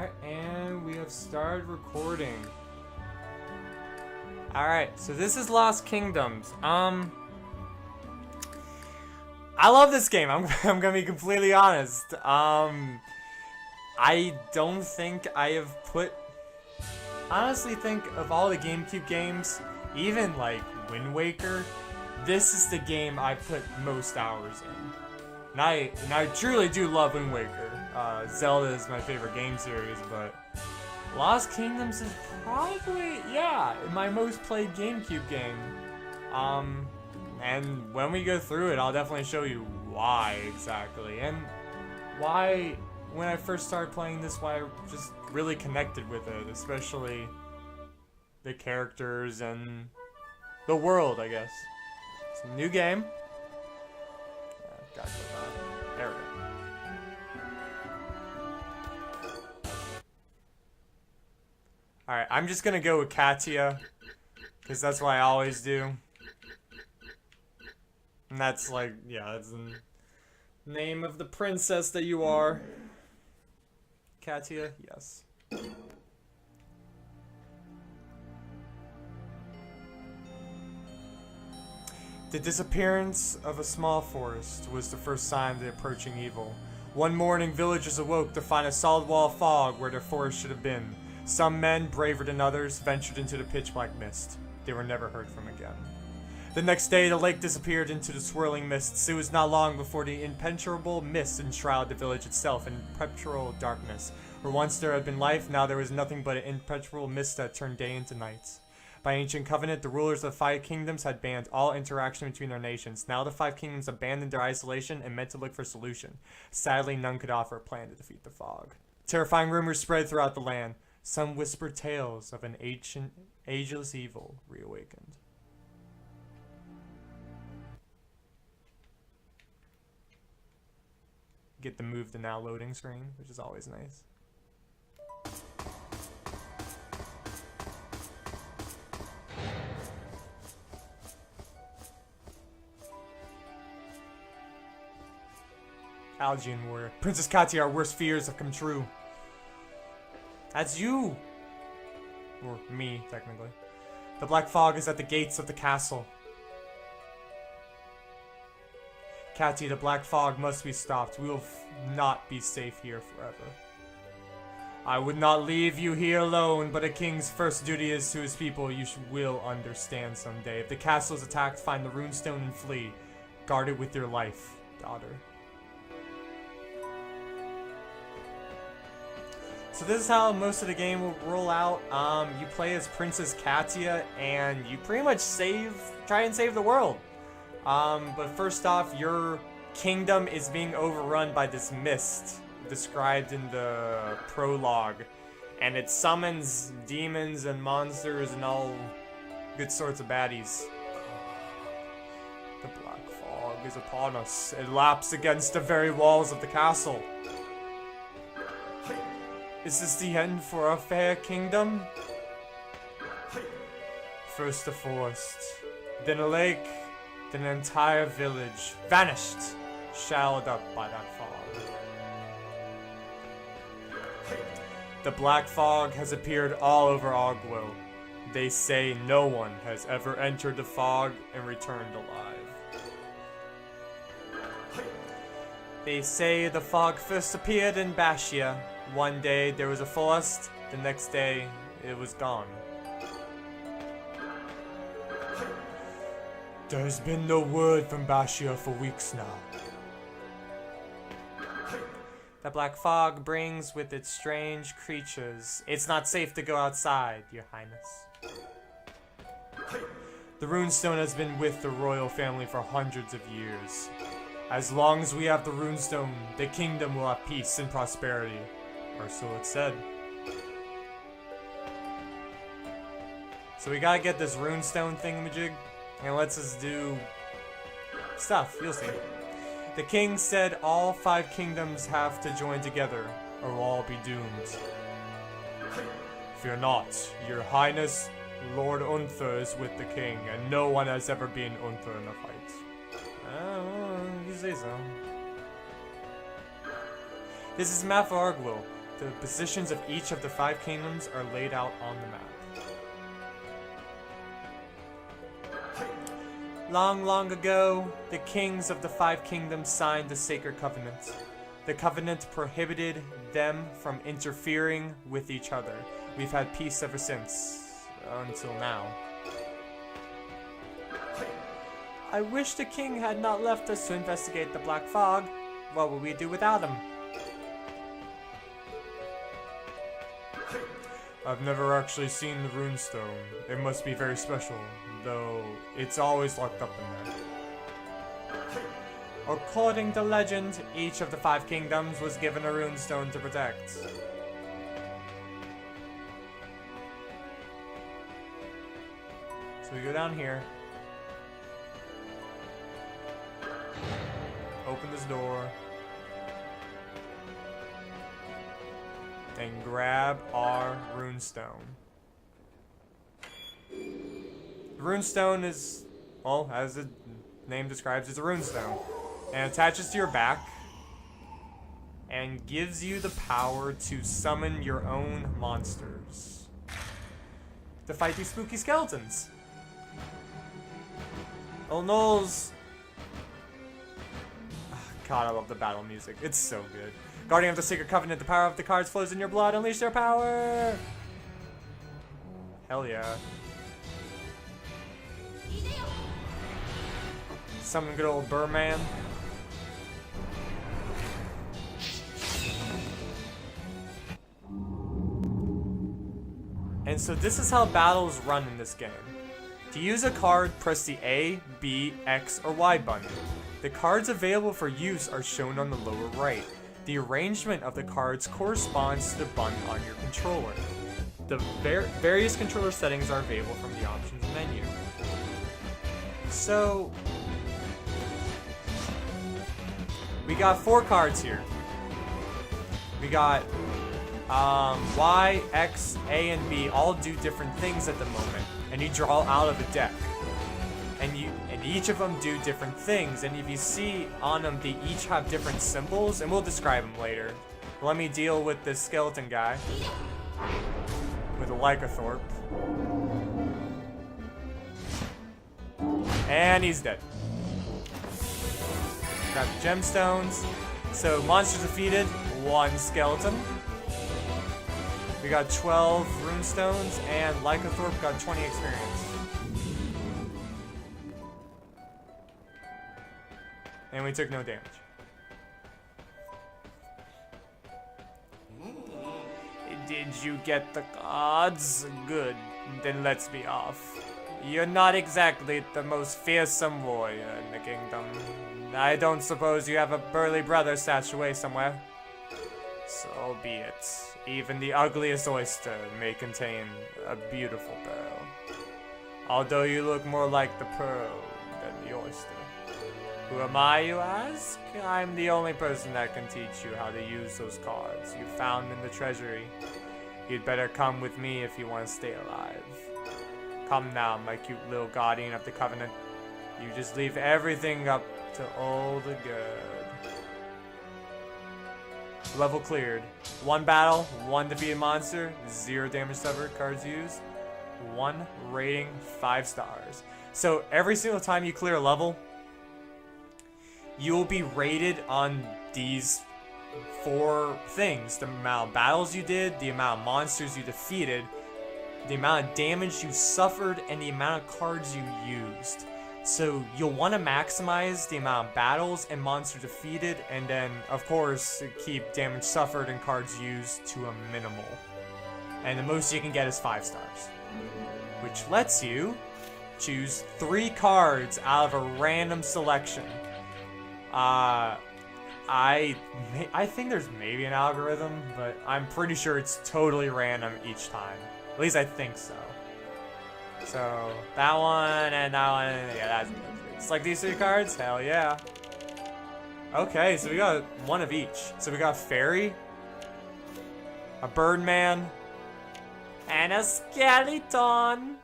Alright, and we have started recording. Alright, so this is Lost Kingdoms. I love this game. I'm gonna be completely honest. I don't think I have put... Honestly think of all the Gamecube games, even like Wind Waker, this is the game I put most hours in. And I truly do love Wind Waker. Zelda is my favorite game series, but Lost Kingdoms is probably, yeah, my most played Gamecube game. And when we go through it, I'll definitely show you why exactly, and why, when I first started playing this, why I just really connected with it, especially the characters and the world, I guess. It's a new game. Gotta click on it. There we go. Alright, I'm just gonna go with Katia, because that's what I always do. And that's like, yeah, that's the name of the princess that you are. Katia, yes. The disappearance of a small forest was the first sign of the approaching evil. One morning, villagers awoke to find a solid wall of fog where their forest should have been. Some men, braver than others, ventured into the pitch-black mist. They were never heard from again. The next day, the lake disappeared into the swirling mists. It was not long before the impenetrable mist enshrouded the village itself in perpetual darkness. Where once there had been life, now there was nothing but an impenetrable mist that turned day into night. By ancient covenant, the rulers of the 5 kingdoms had banned all interaction between their nations. Now the 5 kingdoms abandoned their isolation and meant to look for a solution. Sadly, none could offer a plan to defeat the fog. Terrifying rumors spread throughout the land. Some whispered tales of an ancient, ageless evil reawakened. Get the move to now loading screen, which is always nice. Algian warrior. Princess Katia, our worst fears have come true. That's you! Or me, technically. The black fog is at the gates of the castle. Katia, the black fog must be stopped. We will not be safe here forever. I would not leave you here alone, but a king's first duty is to his people. You will understand someday. If the castle is attacked, find the runestone and flee. Guard it with your life, daughter. So this is how most of the game will roll out. You play as Princess Katia, and you pretty much try and save the world. But first off, your kingdom is being overrun by this mist, described in the prologue. And it summons demons and monsters and all good sorts of baddies. The black fog is upon us. It laps against the very walls of the castle. Is this the end for our fair kingdom? First the forest, then a lake, then an entire village, vanished, shrouded up by that fog. The black fog has appeared all over Ogwell. They say no one has ever entered the fog and returned alive. They say the fog first appeared in Bashia. One day there was a forest, the next day it was gone. There's been no word from Bashia for weeks now. The black fog brings with it strange creatures. It's not safe to go outside, Your Highness. The runestone has been with the royal family for hundreds of years. As long as we have the runestone, the kingdom will have peace and prosperity. Or so it's said. So we gotta get this runestone thingamajig, and it lets us do stuff, you'll see. The king said all 5 kingdoms have to join together, or we'll all be doomed. Fear not, Your Highness, Lord Unther is with the king, and no one has ever been Unther in a fight. You say so. This is map for Ogwell. The positions of each of the 5 kingdoms are laid out on the map. Long, long ago, the kings of the 5 kingdoms signed the Sacred Covenant. The covenant prohibited them from interfering with each other. We've had peace ever since, until now. I wish the king had not left us to investigate the Black Fog. What would we do without him? I've never actually seen the runestone. It must be very special, though it's always locked up in there. According to legend, each of the 5 kingdoms was given a runestone to protect. So we go down here. Open this door. And grab our runestone. The runestone is, well, as the name describes, it's a runestone. And attaches to your back. And gives you the power to summon your own monsters. To fight these spooky skeletons. Oh noes! God, I love the battle music. It's so good. Guardian of the Sacred Covenant, the power of the cards flows in your blood. Unleash their power! Hell yeah. Summon good old Burman. And so this is how battles run in this game. To use a card, press the A, B, X, or Y button. The cards available for use are shown on the lower right. The arrangement of the cards corresponds to the button on your controller. The various controller settings are available from the options menu. So, we got 4 cards here. We got Y, X, A, and B all do different things at the moment, and you draw out of a deck. And each of them do different things, and if you see on them, they each have different symbols, and we'll describe them later. Let me deal with this skeleton guy with a lycanthrope. And he's dead. Grab the gemstones. So monsters defeated, 1 skeleton. We got 12 runestones, and lycanthrope got 20 experience. And we took no damage. Did you get the cards? Good, then let's be off. You're not exactly the most fearsome warrior in the kingdom. I don't suppose you have a burly brother stashed away somewhere. So be it. Even the ugliest oyster may contain a beautiful pearl. Although you look more like the pearl than the oyster. Who am I, you ask? I'm the only person that can teach you how to use those cards you found in the treasury. You'd better come with me if you want to stay alive. Come now, my cute little guardian of the covenant. You just leave everything up to all the good. Level cleared. 1 battle, 1 defeated monster, 0 damage suffered, cards used. 1 rating, 5 stars. So every single time you clear a level, you'll be rated on these 4 things. The amount of battles you did, the amount of monsters you defeated, the amount of damage you suffered, and the amount of cards you used. So you'll want to maximize the amount of battles and monsters defeated, and then, of course, keep damage suffered and cards used to a minimal. And the most you can get is 5 stars. Which lets you choose 3 cards out of a random selection. I think there's maybe an algorithm, but I'm pretty sure it's totally random each time. At least I think so. So, that one and that one, yeah, that's good. Select these 3 cards? Hell yeah. Okay, so we got 1 of each. So we got Fairy, a Birdman, and a Skeleton.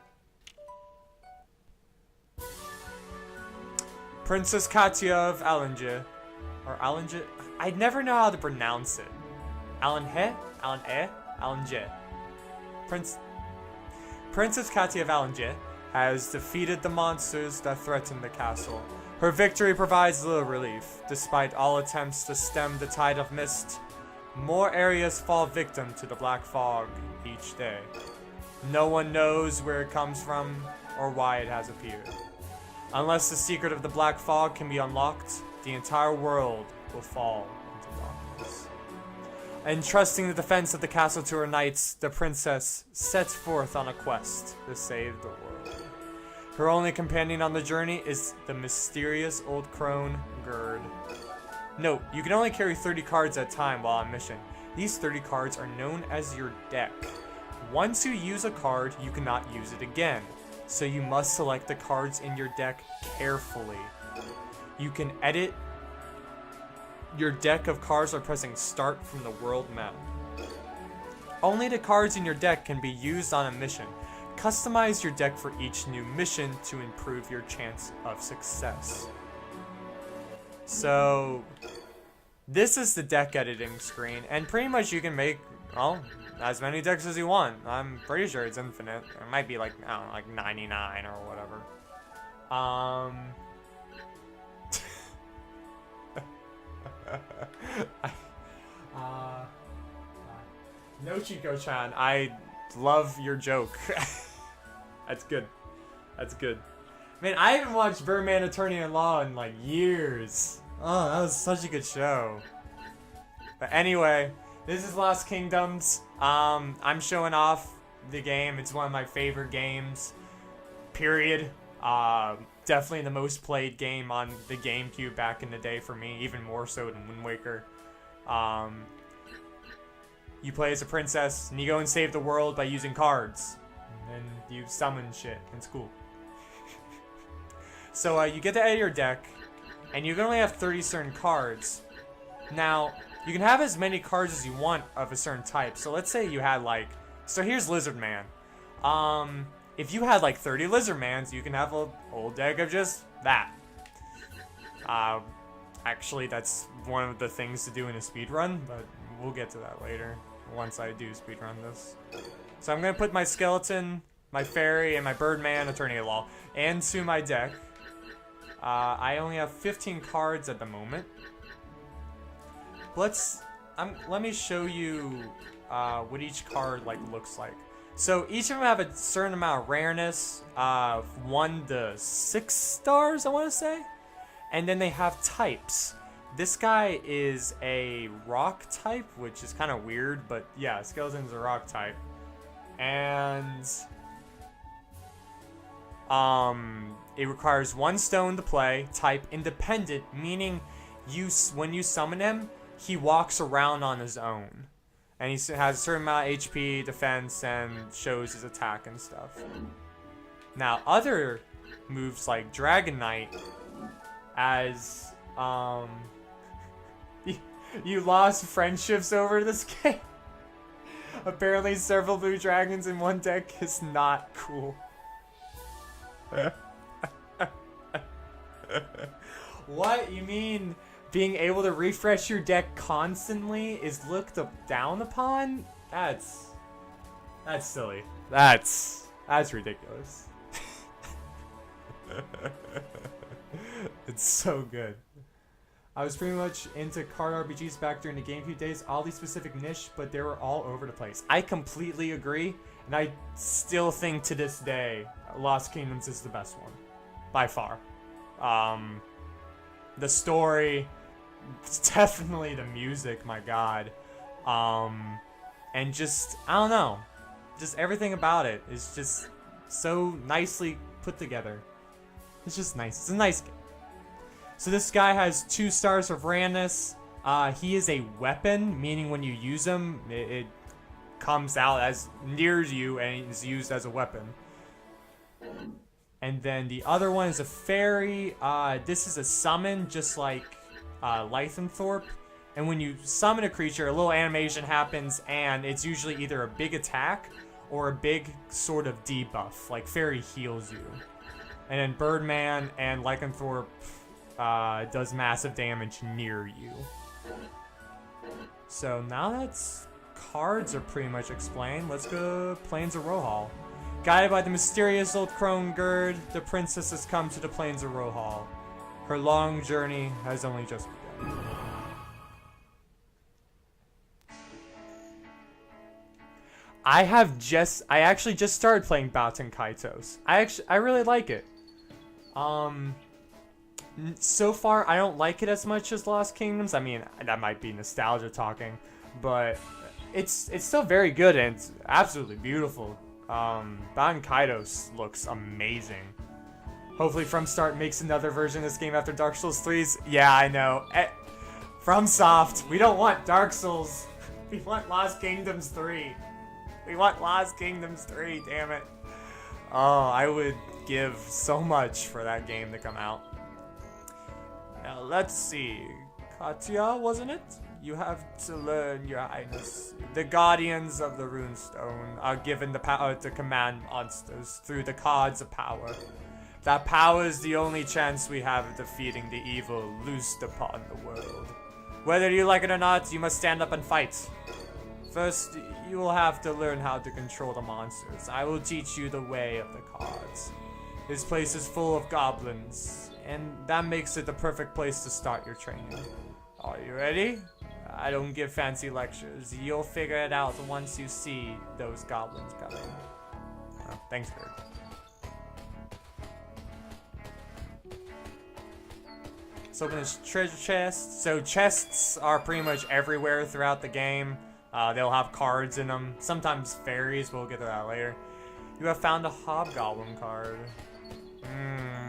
Princess Katya of Alinja. Or Alinja? I never know how to pronounce it. Alange. Princess Katia of Alange has defeated the monsters that threaten the castle. Her victory provides little relief. Despite all attempts to stem the tide of mist, more areas fall victim to the black fog each day. No one knows where it comes from or why it has appeared. Unless the secret of the black fog can be unlocked, the entire world will fall into darkness. Entrusting the defense of the castle to her knights, the princess sets forth on a quest to save the world. Her only companion on the journey is the mysterious old crone, Gerd. Note, you can only carry 30 cards at a time while on mission. These 30 cards are known as your deck. Once you use a card, you cannot use it again, so you must select the cards in your deck carefully. You can edit your deck of cards by pressing start from the world map. Only the cards in your deck can be used on a mission. Customize your deck for each new mission to improve your chance of success. So, this is the deck editing screen, and pretty much you can make, well, as many decks as you want. I'm pretty sure it's infinite. It might be like, I don't know, like 99 or whatever. No Chico-chan, I love your joke. That's good. That's good. Man, I haven't watched Birdman Attorney-in-Law in like years. Oh, that was such a good show. But anyway, this is Lost Kingdoms. I'm showing off the game. It's one of my favorite games. Period. Definitely the most played game on the Gamecube back in the day for me, even more so than Wind Waker. You play as a princess, and you go and save the world by using cards. And then you summon shit. It's cool. So you get to edit your deck, and you can only have 30 certain cards. Now, you can have as many cards as you want of a certain type. So let's say you had like, so here's Lizard Man. If you had like 30 Lizard Mans, you can have a whole deck of just that. Actually, that's one of the things to do in a speedrun, but we'll get to that later once I do speedrun this. So I'm gonna put my skeleton, my fairy, and my Birdman Attorney-at-Law into my deck. I only have 15 cards at the moment. Let me show you what each card like looks like. So each of them have a certain amount of rareness, 1 to 6 stars, I want to say, and then they have types. This guy is a rock type, which is kind of weird, but yeah, skeleton's a rock type, and it requires 1 stone to play. Type independent, meaning when you summon him, he walks around on his own. And he has a certain amount of HP, defense, and shows his attack and stuff. Now, other moves like Dragon Knight, as, you lost friendships over this game. Apparently several blue dragons in one deck is not cool. What? You mean being able to refresh your deck constantly is looked down upon? That's silly. That's ridiculous. It's so good. I was pretty much into card RPGs back during the GameCube days, oddly specific niche, but they were all over the place. I completely agree, and I still think to this day, Lost Kingdoms is the best one. By far. The story, definitely the music, my god. And just, I don't know. Just everything about it is just so nicely put together. It's just nice. It's a nice game. So this guy has 2 stars of rareness. He is a weapon, meaning when you use him, it comes out as near you and is used as a weapon. And then the other one is a fairy. This is a summon, just like Lycanthrope. And when you summon a creature, a little animation happens, and it's usually either a big attack or a big sort of debuff, like fairy heals you. And then Birdman and Lycanthrope does massive damage near you. So now that cards are pretty much explained, let's go Plains of Rohal. Guided by the mysterious old crone Gerd, the princess has come to the Plains of Rohal. Her long journey has only just begun. I actually just started playing Baten Kaitos. I really like it. So far I don't like it as much as Lost Kingdoms. I mean, that might be nostalgia talking, but it's still very good and it's absolutely beautiful. Baten Kaitos looks amazing. Hopefully FromSoft makes another version of this game after Dark Souls 3's. Yeah, I know. FromSoft, we don't want Dark Souls. We want Lost Kingdoms 3. We want Lost Kingdoms 3, damn it. Oh, I would give so much for that game to come out. Now, let's see. Katya, wasn't it? You have to learn, Your Highness. The Guardians of the Runestone are given the power to command monsters through the cards of power. That power is the only chance we have of defeating the evil loosed upon the world. Whether you like it or not, you must stand up and fight. First, you will have to learn how to control the monsters. I will teach you the way of the cards. This place is full of goblins, and that makes it the perfect place to start your training. Are you ready? I don't give fancy lectures. You'll figure it out once you see those goblins coming. Oh, thanks, Bird. Let's open this treasure chest. So chests are pretty much everywhere throughout the game. They'll have cards in them. Sometimes fairies, we'll get to that later. You have found a Hobgoblin card.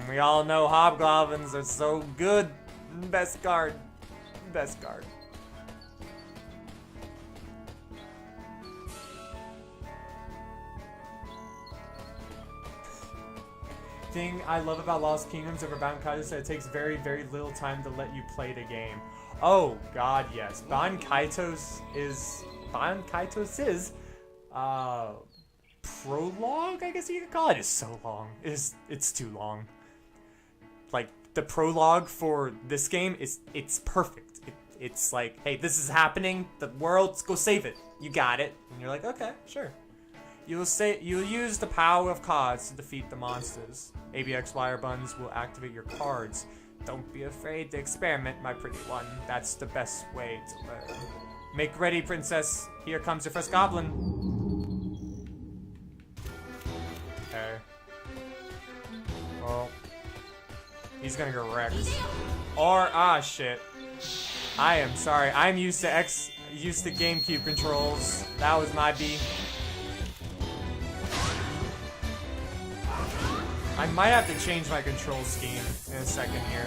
We all know Hobgoblins are so good. Best card. Best card. Thing I love about Lost Kingdoms over Baten Kaitos is that it takes very, very little time to let you play the game. Oh god, yes. Baten Kaitos is prologue, I guess you could call it. It's so long. It's too long. Like the prologue for this game it's perfect. It's like, hey, this is happening. The world, go save it. You got it. And you're like, okay, sure. You'll use the power of cards to defeat the monsters. ABX wire buttons will activate your cards. Don't be afraid to experiment, my pretty one. That's the best way to learn. Make ready, princess. Here comes your first goblin. Okay. Well, he's gonna go wrecked. Or shit. I am sorry. I'm used to Gamecube controls. That was my B. I might have to change my control scheme in a second here.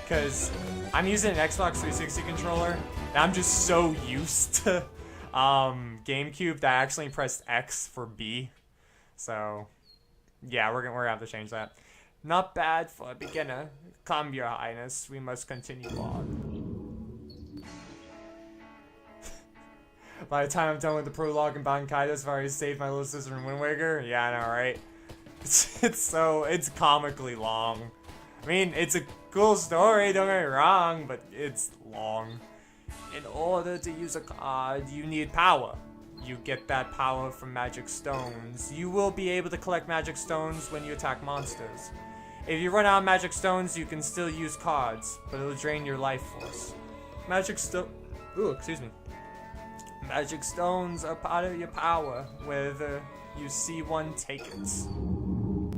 Because I'm using an Xbox 360 controller, and I'm just so used to Gamecube that I actually pressed X for B. So, yeah, we're gonna have to change that. Not bad for a beginner. Come, Your Highness, we must continue on. By the time I'm done with the prologue and Baten Kaitos, I've already saved my little sister in Wind Waker. Yeah, I know, right? It's comically long. I mean, it's a cool story, don't get me wrong, but it's long. In order to use a card, you need power. You get that power from magic stones. You will be able to collect magic stones when you attack monsters. If you run out of magic stones, you can still use cards, but it'll drain your life force. Magic stones are part of your power, whether you see one, take it.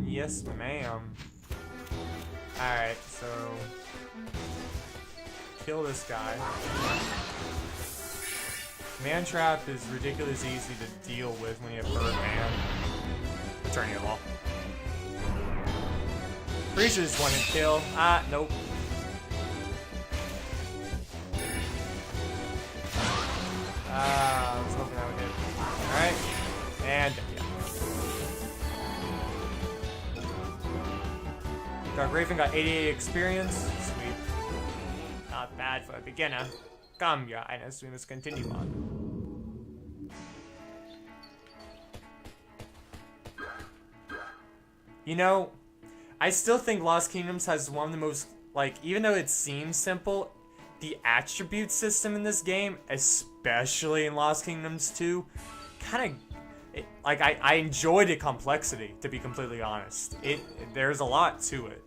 Yes, ma'am. Alright, so... kill this guy. Man Trap is ridiculously easy to deal with when you have Birdman. Attorney at Law. Freezer just wanted to kill. Nope. I was hoping that would hit. Alright. And yeah. Dark Raven got 88 experience. Sweet. Not bad for a beginner. Come, Your Highness, we must continue on. You know, I still think Lost Kingdoms has one of the most, like, even though it seems simple, the attribute system in this game, especially in Lost Kingdoms 2, kind of, like, I enjoyed the complexity, to be completely honest. There's a lot to it.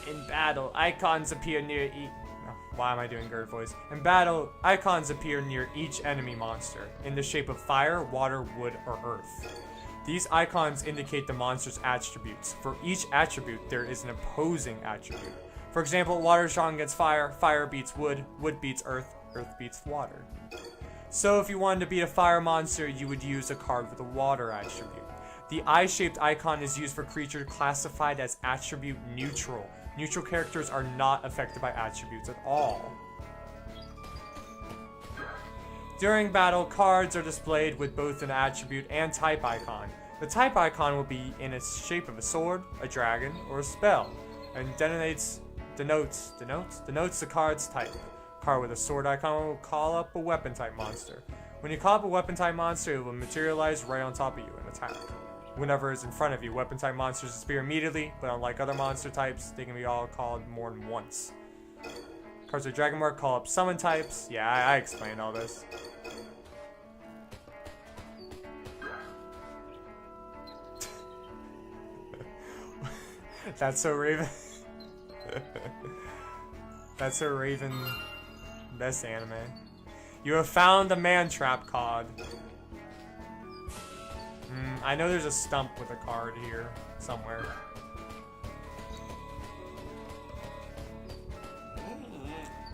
In battle, icons appear near why am I doing Gerd voice? In battle, icons appear near each enemy monster, in the shape of fire, water, wood, or earth. These icons indicate the monster's attributes. For each attribute, there is an opposing attribute. For example, water is strong against fire, fire beats wood, wood beats earth, earth beats water. So if you wanted to beat a fire monster, you would use a card with a water attribute. The eye-shaped icon is used for creatures classified as attribute neutral. Neutral characters are not affected by attributes at all. During battle, cards are displayed with both an attribute and type icon. The type icon will be in the shape of a sword, a dragon, or a spell, and denotes the card's type. Card with a sword icon will call up a weapon type monster. When you call up a weapon type monster, it will materialize right on top of you and attack. Whenever it's in front of you, weapon type monsters disappear immediately, but unlike other monster types, they can be all called more than once. Cards with Dragon Mark call up summon types. Yeah, I explained all this. That's so Raven. That's so Raven. Best anime. You have found the man trap card. I know there's a stump with a card here somewhere.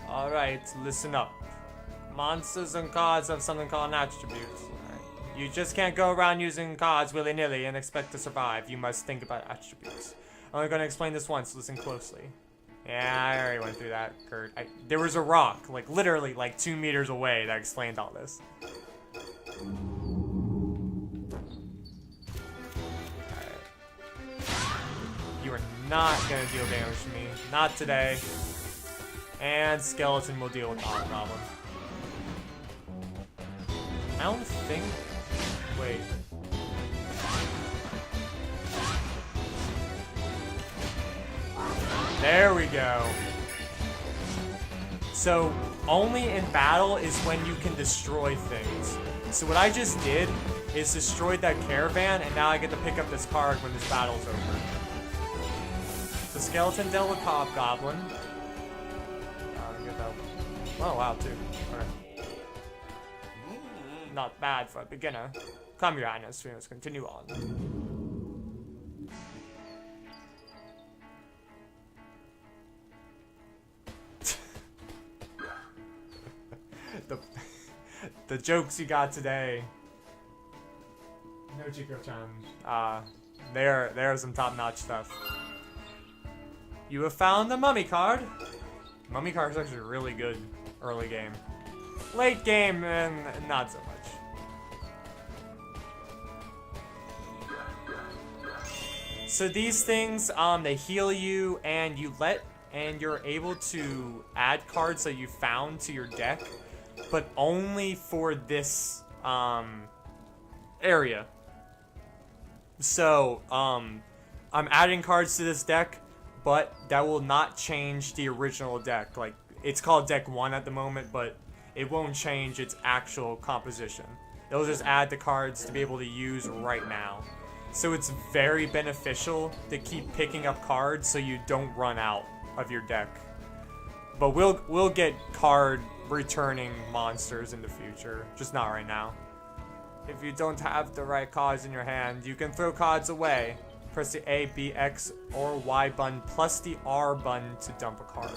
Alright, listen up. Monsters and cards have something called attributes. Right. You just can't go around using cards willy-nilly and expect to survive. You must think about attributes. I'm only going to explain this once. Listen closely. Yeah, I already went through that, Kurt. There was a rock, like literally like 2 meters away that explained all this. You are not gonna deal damage to me. Not today. And Skeleton will deal with the problem. I don't think... Wait. There we go. So, only in battle is when you can destroy things. So what I just did is destroyed that caravan, and now I get to pick up this card when this battle's over. The skeleton dealt with Hobgoblin. Oh wow, too. Alright. Not bad for a beginner. Come, Your Highness, we must continue on. the jokes you got today. No Chico-chan. There's some top-notch stuff. You have found the mummy card. Mummy card is actually really good early game. Late game, not so much. So these things, they heal you, and you're able to add cards that you found to your deck, but only for this area. So I'm adding cards to this deck, but that will not change the original deck. Like, it's called deck 1 at the moment, but it won't change its actual composition. It'll just add the cards to be able to use right now. So it's very beneficial to keep picking up cards so you don't run out of your deck. But we'll get card returning monsters in the future, just not right now. If you don't have the right cards in your hand, you can throw cards away. Press the A, B, X, or Y button plus the R button to dump a card.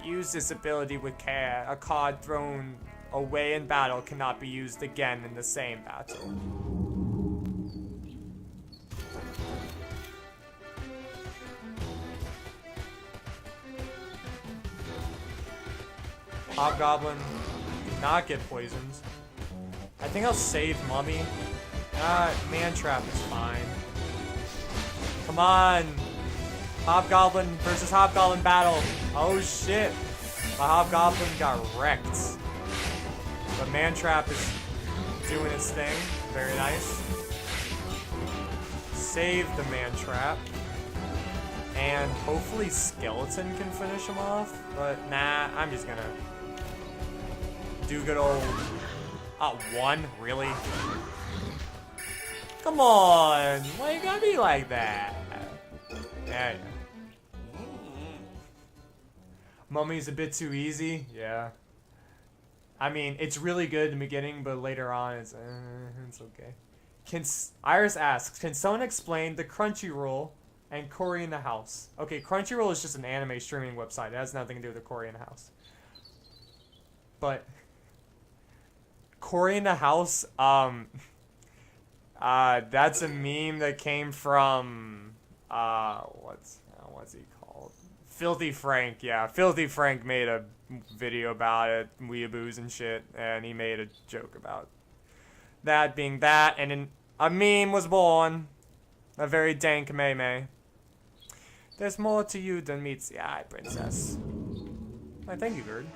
Use this ability with care. A card thrown away in battle cannot be used again in the same battle. Hobgoblin did not get poisoned. I think I'll save Mummy. Man Trap is fine. Come on! Hobgoblin versus Hobgoblin battle! Oh shit! My Hobgoblin got wrecked. But Man Trap is doing its thing. Very nice. Save the Man Trap. And hopefully Skeleton can finish him off. But nah, I'm just gonna do good old... one? Really? Come on! Why you gotta be like that? Yeah. Mummy's a bit too easy. Yeah. I mean, it's really good in the beginning, but later on, it's okay. Iris asks, can someone explain the Crunchyroll and Cory in the House? Okay, Crunchyroll is just an anime streaming website. It has nothing to do with the Cory in the House. But Cory in the House, that's a meme that came from what's he called? Filthy Frank. Yeah, Filthy Frank made a video about it, weeaboos and shit, and he made a joke about that being that, and then a meme was born. A very dank meme. There's more to you than meets the eye, princess. Why, thank you, Gerd.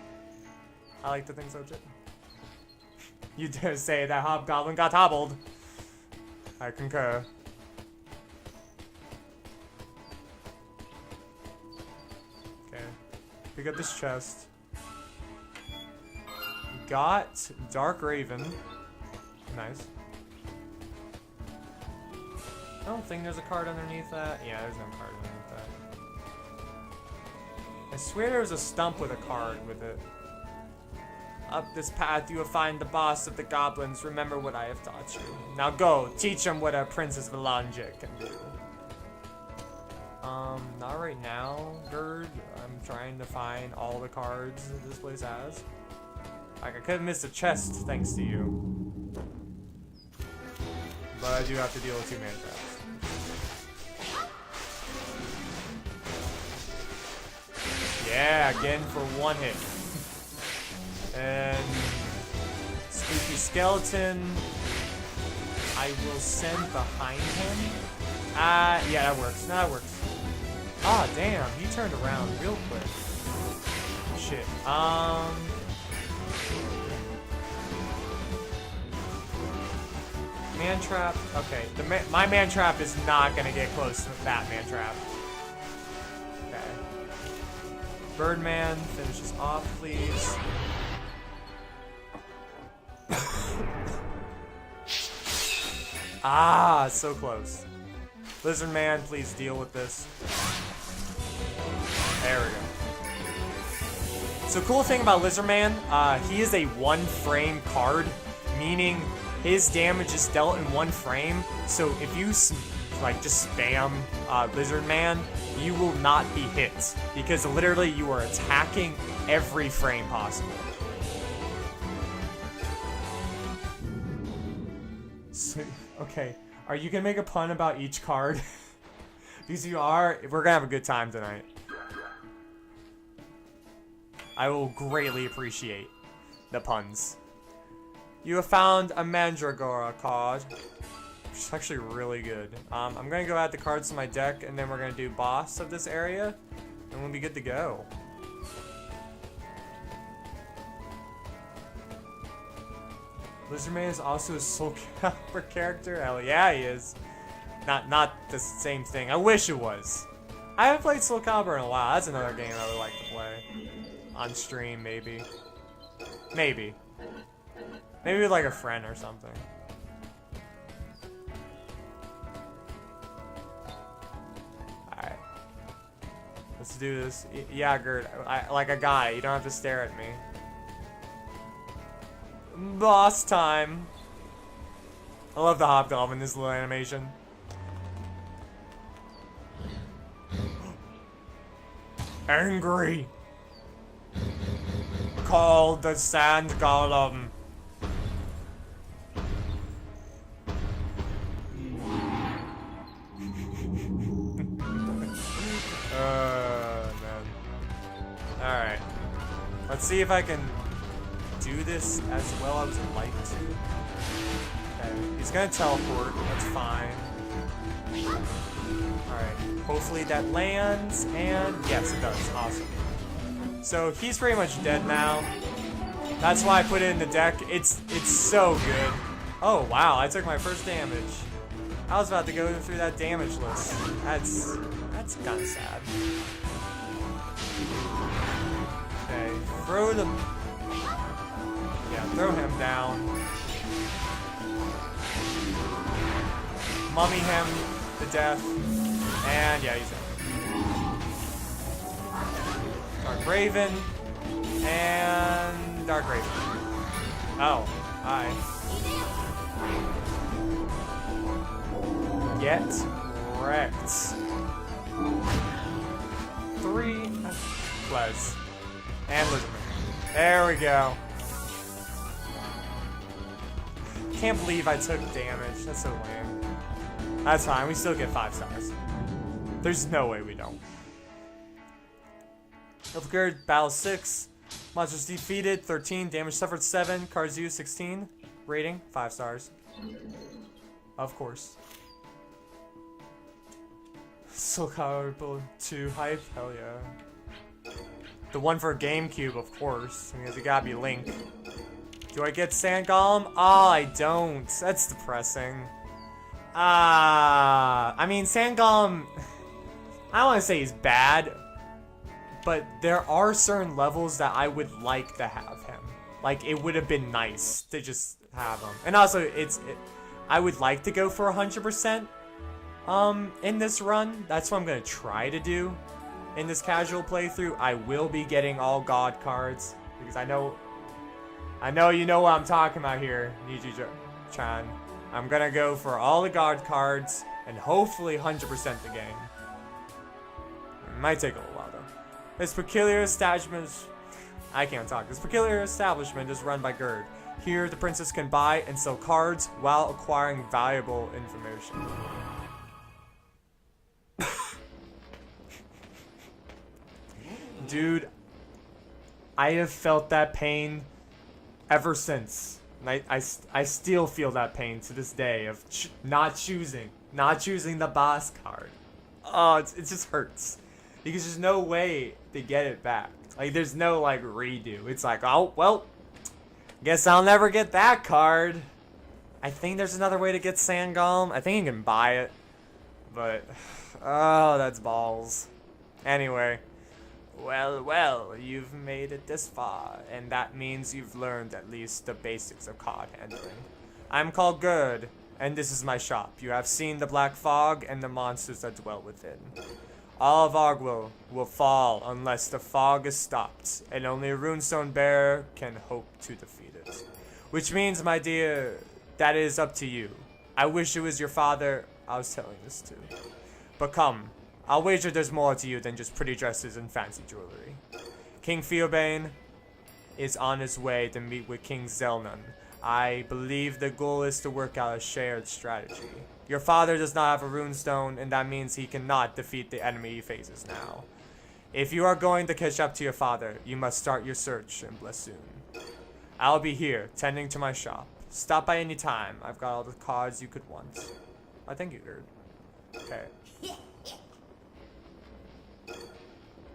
I like to think so too. You dare say that hobgoblin got hobbled. I concur. Okay. We got this chest. Got Dark Raven. Nice. I don't think there's a card underneath that. Yeah, there's no card underneath that. I swear there was a stump with a card with it. Up this path you will find the boss of the goblins. Remember what I have taught you. Now go, teach them what a Princess Valanja can do. Not right now, Gerd. I'm trying to find all the cards that this place has. Like, I could have missed a chest thanks to you. But I do have to deal with 2 mana traps. Yeah, again for 1 hit. And Spooky Skeleton, I will send behind him. Yeah, that works. No, that works. Ah, damn, he turned around real quick. Shit. Man trap. Okay, my man trap is not gonna get close to that man trap. Okay. Birdman, finish this off, please. Ah, so close. Lizard Man, please deal with this. There we go. So cool thing about Lizard Man, he is a 1-frame card, meaning his damage is dealt in 1 frame. So if you like just spam Lizard Man, you will not be hit because literally you are attacking every frame possible. So, okay, are you gonna make a pun about each card? Because you are, we're gonna have a good time tonight. I will greatly appreciate the puns. You have found a Mandragora card, which is actually really good. I'm gonna go add the cards to my deck, and then we're gonna do boss of this area, and we'll be good to go. Lizardman is also a Soul Calibur character. Hell yeah, he is. Not the same thing. I wish it was. I haven't played Soul Calibur in a while. That's another game I would like to play on stream, maybe. Maybe with like a friend or something. All right, let's do this. Yeah, Gert. Like a guy. You don't have to stare at me. Boss time. I love the hobgoblin, this little animation. Angry. Call the sand golem. Man. Alright. Let's see if I can do this as well as I'd like to. Okay, he's gonna teleport, that's fine. Alright, hopefully that lands, and yes, it does, awesome. So he's pretty much dead now. That's why I put it in the deck. It's so good. Oh wow, I took my first damage. I was about to go through that damage list. That's It's kind of sad. Okay, throw the... Yeah, throw him down. Mummy him to death. And yeah, he's dead. Dark Raven. And Dark Raven. Oh, hi. Get wrecked. 3 Fles. And Lizardman. There we go. Can't believe I took damage. That's so lame. That's fine. We still get 5 stars. There's no way we don't. Ilfgard, battle 6. Monsters defeated 13. Damage suffered 7. Cards used 16. Rating 5 stars. Of course. Soul Calibur 2 hype. Hell yeah. The one for Gamecube, of course. Because it gotta be Link. Do I get Sand Golem? Oh, I don't. That's depressing. I mean, Sand Golem, I don't want to say he's bad, but there are certain levels that I would like to have him. Like, it would have been nice to just have him. And also, I would like to go for 100% in this run. That's what I'm going to try to do in this casual playthrough. I will be getting all God cards, because I know you know what I'm talking about here, Niji-chan. I'm gonna go for all the God cards and hopefully 100% the game. It might take a little while though. This peculiar establishment, I can't talk. This peculiar establishment is run by Gerd. Here, the princess can buy and sell cards while acquiring valuable information. Dude, I have felt that pain ever since. And I still feel that pain to this day of not choosing the boss card. Oh, it just hurts. Because there's no way to get it back. Like, there's no, like, redo. It's like, oh, well, guess I'll never get that card. I think there's another way to get Sand Golem. I think you can buy it. But, oh, that's balls. Anyway. Well, you've made it this far, and that means you've learned at least the basics of card handling. I'm called Gerd, and this is my shop. You have seen the black fog and the monsters that dwell within. All of Argwell will fall unless the fog is stopped, and only a runestone bearer can hope to defeat it. Which means, my dear, that is up to you. I wish it was your father I was telling this to. But come. I'll wager there's more to you than just pretty dresses and fancy jewelry. King Fearbane is on his way to meet with King Zelnan. I believe the goal is to work out a shared strategy. Your father does not have a runestone, and that means he cannot defeat the enemy he faces now. If you are going to catch up to your father, you must start your search in Blessoon. I'll be here, tending to my shop. Stop by any time. I've got all the cards you could want. I think you heard. Okay.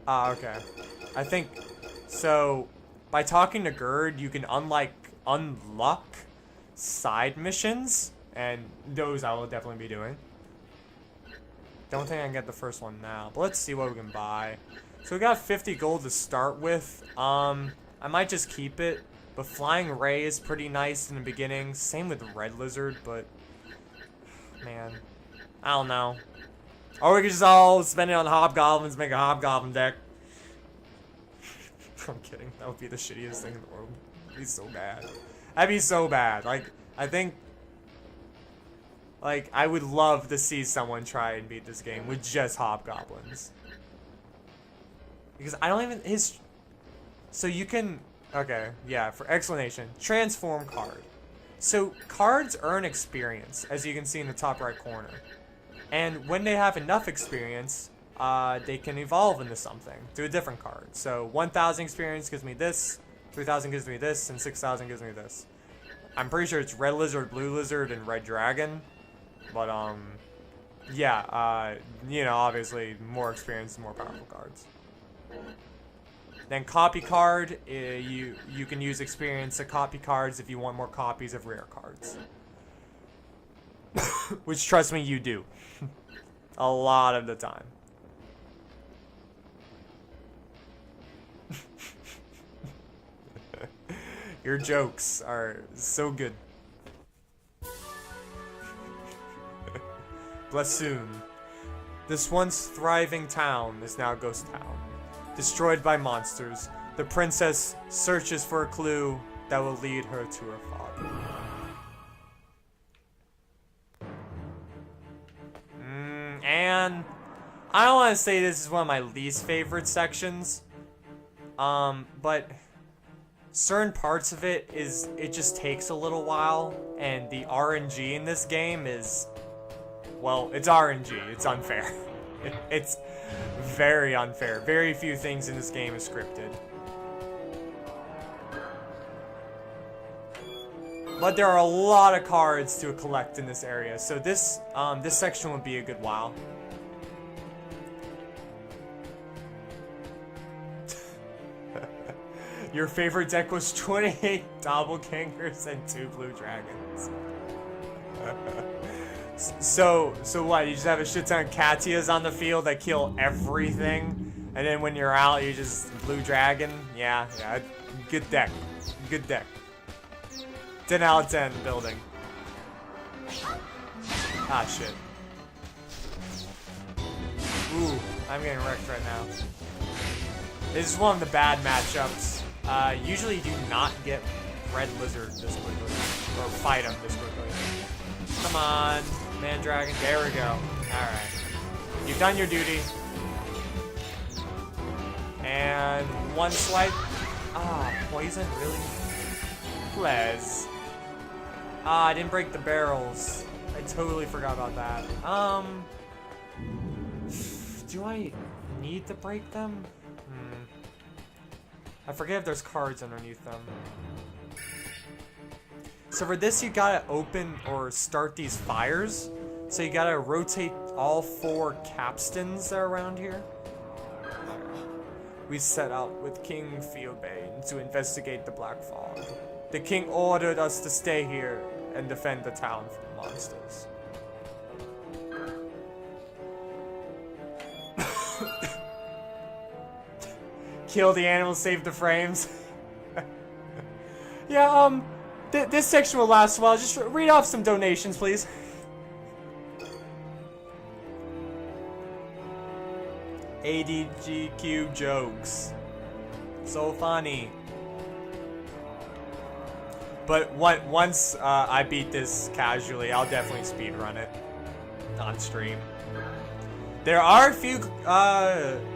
Okay. I think, so, by talking to Gerd, you can unlock side missions, and those I will definitely be doing. Don't think I can get the first one now, but let's see what we can buy. So we got 50 gold to start with. I might just keep it, but Flying Ray is pretty nice in the beginning. Same with Red Lizard, but, man, I don't know. Or we could just all spend it on Hobgoblins, make a Hobgoblin deck. I'm kidding. That would be the shittiest thing in the world. It'd be so bad. That'd be so bad. Like, I think... Like, I would love to see someone try and beat this game with just Hobgoblins. Because I don't even... So you can... Okay, yeah, for explanation. Transform card. So, cards earn experience, as you can see in the top right corner. And when they have enough experience, they can evolve into something, to a different card. So 1,000 experience gives me this, 3,000 gives me this, and 6,000 gives me this. I'm pretty sure it's Red Lizard, Blue Lizard, and Red Dragon. But, yeah, you know, obviously, more experience and more powerful cards. Then copy card, you can use experience to copy cards if you want more copies of rare cards. Which, trust me, you do. A lot of the time. Your jokes are so good. Blessoon. This once thriving town is now a ghost town. Destroyed by monsters, the princess searches for a clue that will lead her to her father. And I don't want to say this is one of my least favorite sections, but certain parts of it just takes a little while, and the RNG in this game is, well, it's RNG. It's unfair. It's very unfair. Very few things in this game is scripted. But there are a lot of cards to collect in this area, so this section would be a good while. Your favorite deck was 28 doppelgangers and 2 blue dragons. So what? You just have a shit ton of Katias on the field that kill everything, and then when you're out, you just blue dragon. Yeah, good deck, good deck. 10 out of 10 building. Ah, shit. Ooh, I'm getting wrecked right now. This is one of the bad matchups. Usually you do not get red lizard this quickly. Or fight him this quickly. Come on, man dragon. There we go. Alright. You've done your duty. And one swipe. Ah, poison? Really? Please. Ah, I didn't break the barrels. I totally forgot about that. Do I need to break them? I forget if there's cards underneath them. So for this, you gotta open or start these fires. So you gotta rotate all 4 capstans that are around here. We set out with King Feobane to investigate the Black Fog. The king ordered us to stay here and defend the town from monsters. Kill the animals, save the frames. Yeah, this section will last a while. Just read off some donations, please. ADGQ jokes. So funny. But once I beat this casually, I'll definitely speedrun it on stream. There are a few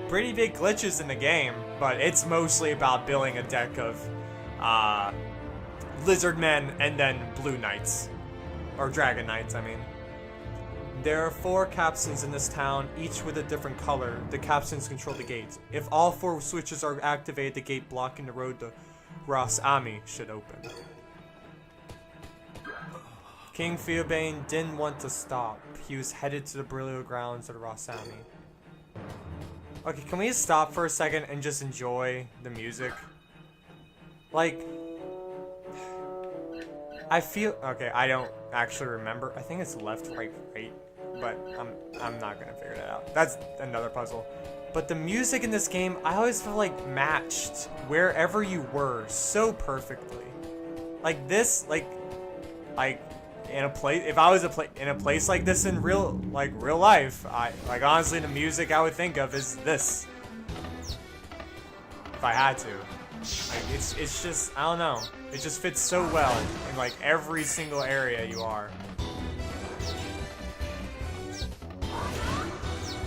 pretty big glitches in the game, but it's mostly about building a deck of lizard men and then blue knights. Or dragon knights, I mean. There are 4 capstans in this town, each with a different color. The capstans control the gates. If all 4 switches are activated, the gate blocking the road to Ras Ami should open. King Feobane didn't want to stop. He was headed to the burial grounds of Rasami. Okay, can we just stop for a second and just enjoy the music? Like, I feel, okay, I don't actually remember. I think it's left, right, but I'm not gonna figure that out. That's another puzzle. But the music in this game, I always feel like matched wherever you were so perfectly. Like this, like in a place, if I was in a place like this in real life, honestly the music I would think of is this. If I had to. Like, it's just, I don't know. It just fits so well in like every single area you are.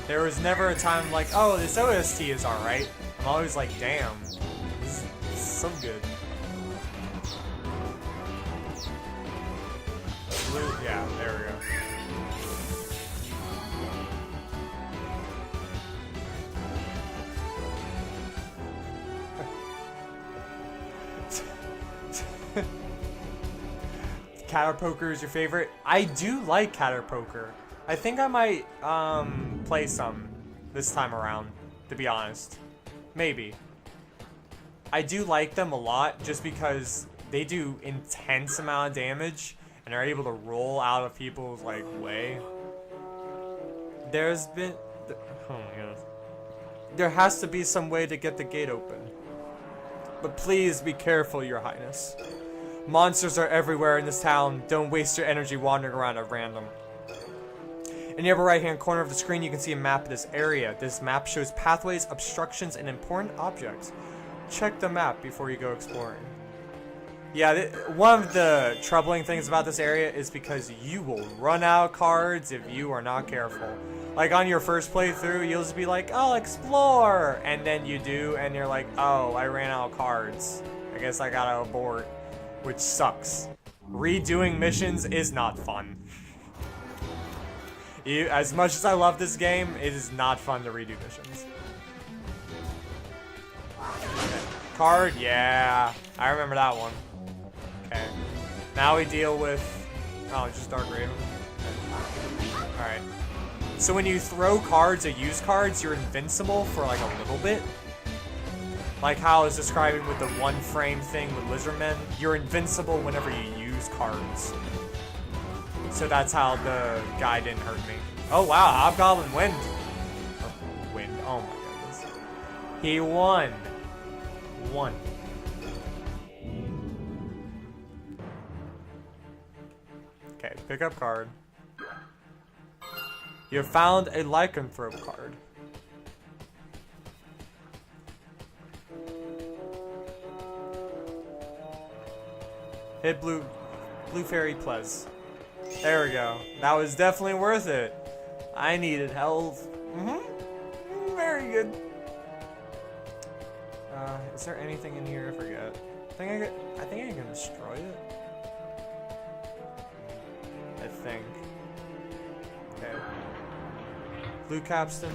There was never a time like, oh, this OST is alright. I'm always like, damn, this is so good. Blue, yeah, there we go. Caterpoker is your favorite? I do like Caterpoker. I think I might play some this time around, to be honest. Maybe. I do like them a lot just because they do intense amount of damage and are able to roll out of people's like way. There's been oh my god. There has to be some way to get the gate open. But please be careful, Your Highness. Monsters are everywhere in this town. Don't waste your energy wandering around at random. In the upper right-hand corner of the screen, you can see a map of this area. This map shows pathways, obstructions, and important objects. Check the map before you go exploring. Yeah, one of the troubling things about this area is because you will run out of cards if you are not careful. Like on your first playthrough, you'll just be like, I'll explore! And then you do, and you're like, oh, I ran out of cards. I guess I gotta abort. Which sucks. Redoing missions is not fun. As much as I love this game, it is not fun to redo missions. Okay. Card, yeah. I remember that one. Okay. Now we deal with... oh, just Dark Raven. Okay. Alright. So when you throw cards or use cards, you're invincible for like a little bit. Like how I was describing with the one frame thing with Lizardmen. You're invincible whenever you use cards. So that's how the guy didn't hurt me. Oh wow, Hobgoblin win. Oh my goodness. He won. One. Okay, pick up card. You have found a Lycanthrope card. Hit blue fairy plus. There we go. That was definitely worth it. I needed health. Very good. Is there anything in here? I forget. I think I can destroy it. I think. Okay. Blue capstan.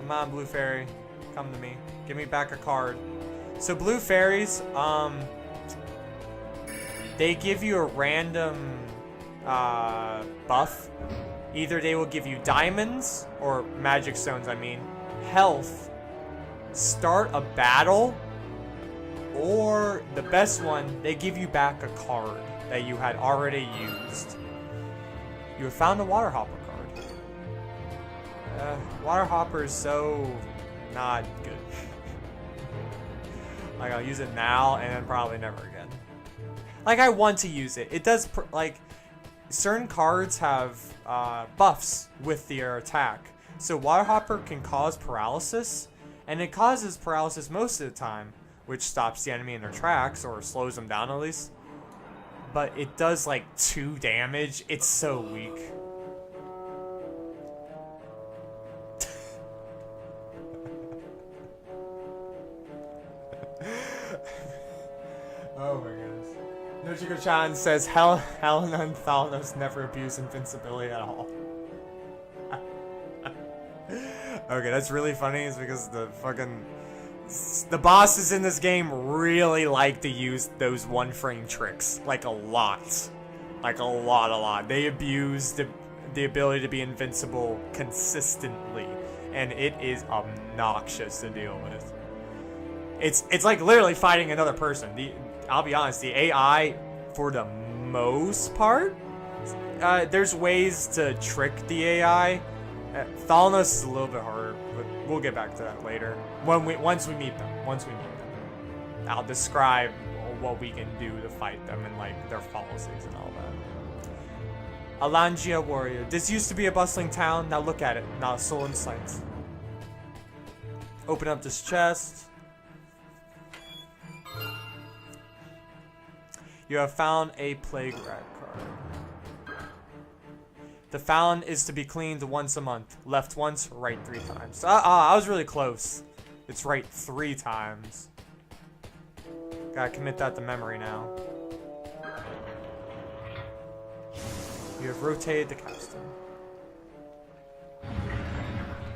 Come on, blue fairy. Come to me. Give me back a card. So blue fairies, they give you a random buff. Either they will give you diamonds, or magic stones, I mean, health, start a battle, or the best one, they give you back a card that you had already used. You have found a Water Hopper card. Water Hopper is so not good. Like, I'll use it now and then probably never again. Like, I want to use it. It does, like, certain cards have buffs with their attack. So Water Hopper can cause paralysis, and it causes paralysis most of the time, which stops the enemy in their tracks, or slows them down at least. But it does, like, 2 damage. It's so weak. Oh my goodness. Nochiko-chan says, Helena and Thanos never abuse invincibility at all. Okay, that's really funny, is because the bosses in this game really like to use those one frame tricks. Like a lot. Like a lot. They abuse the ability to be invincible consistently. And it is obnoxious to deal with. It's like literally fighting another person. I'll be honest, the AI, for the most part, there's ways to trick the AI. Thalnos is a little bit harder, but we'll get back to that later. Once we meet them. I'll describe what we can do to fight them and like their policies and all that. Alangia Warrior. This used to be a bustling town. Now look at it. Not a soul in sight. Open up this chest. You have found a Plague Rat card. The fountain is to be cleaned once a month. Left once, right 3 times. I was really close. It's right 3 times. Gotta commit that to memory now. You have rotated the capstan.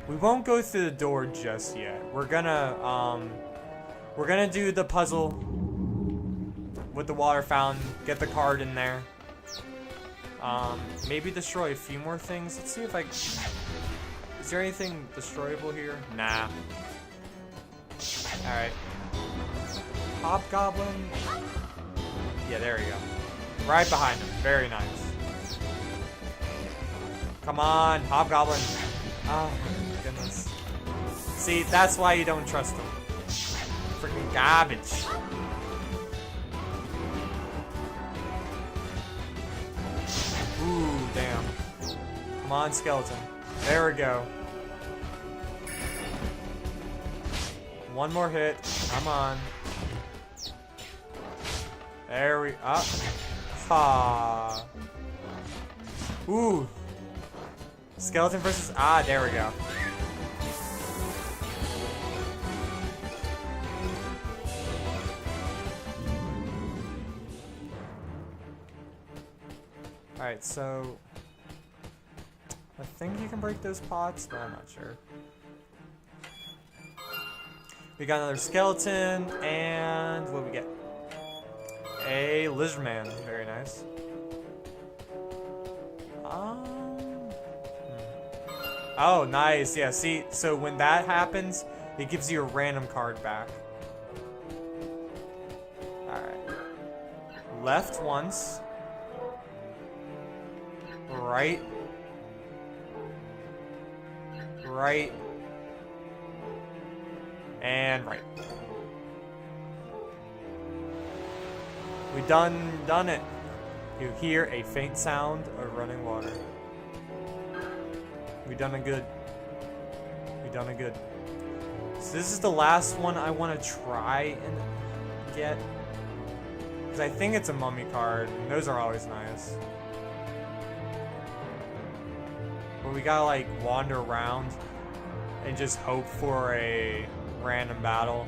We won't go through the door just yet. We're gonna do the puzzle with the water fountain, get the card in there. Maybe destroy a few more things. Let's see if I... Is there anything destroyable here? Nah. Alright. Hobgoblin. Yeah, there we go. Right behind him. Very nice. Come on, Hobgoblin. Oh, my goodness. See, that's why you don't trust him. Garbage. Ooh, damn. Come on, skeleton. There we go. One more hit. Come on. There we up. Ha. Ooh. Skeleton versus there we go. Alright, so I think you can break those pots, but I'm not sure. We got another skeleton, and what do we get? A lizard man. Very nice. Oh, nice. Yeah, see, so when that happens, it gives you a random card back. Alright. Left once. Right. Right. And right. We done it. You hear a faint sound of running water. We done it good. We done it good. So this is the last one I want to try and get. Because I think it's a mummy card, and those are always nice. But we gotta like wander around and just hope for a random battle.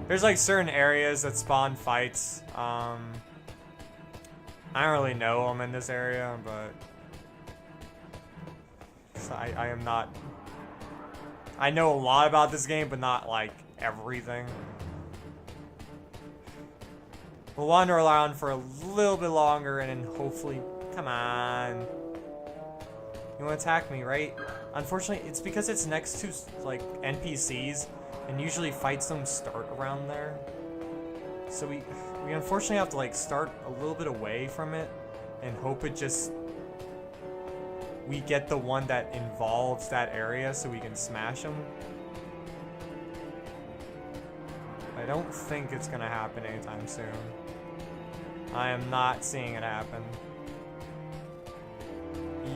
There's like certain areas that spawn fights. I don't really know them in this area, but I am not. I know a lot about this game, but not like everything. We'll wander around for a little bit longer, and then hopefully, come on. You want to attack me, right? Unfortunately, it's because it's next to like NPCs, and usually fights don't start around there. So we unfortunately have to like start a little bit away from it, and hope it just we get the one that involves that area so we can smash them. I don't think it's gonna happen anytime soon. I am not seeing it happen.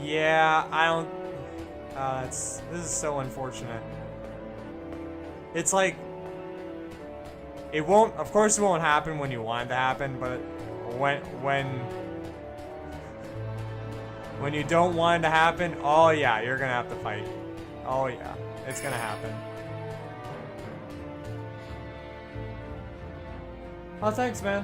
Yeah, I don't. This is so unfortunate. It's like it won't. Of course, it won't happen when you want it to happen, but when you don't want it to happen, oh yeah, you're gonna have to fight. Oh yeah, it's gonna happen. Oh, thanks, man.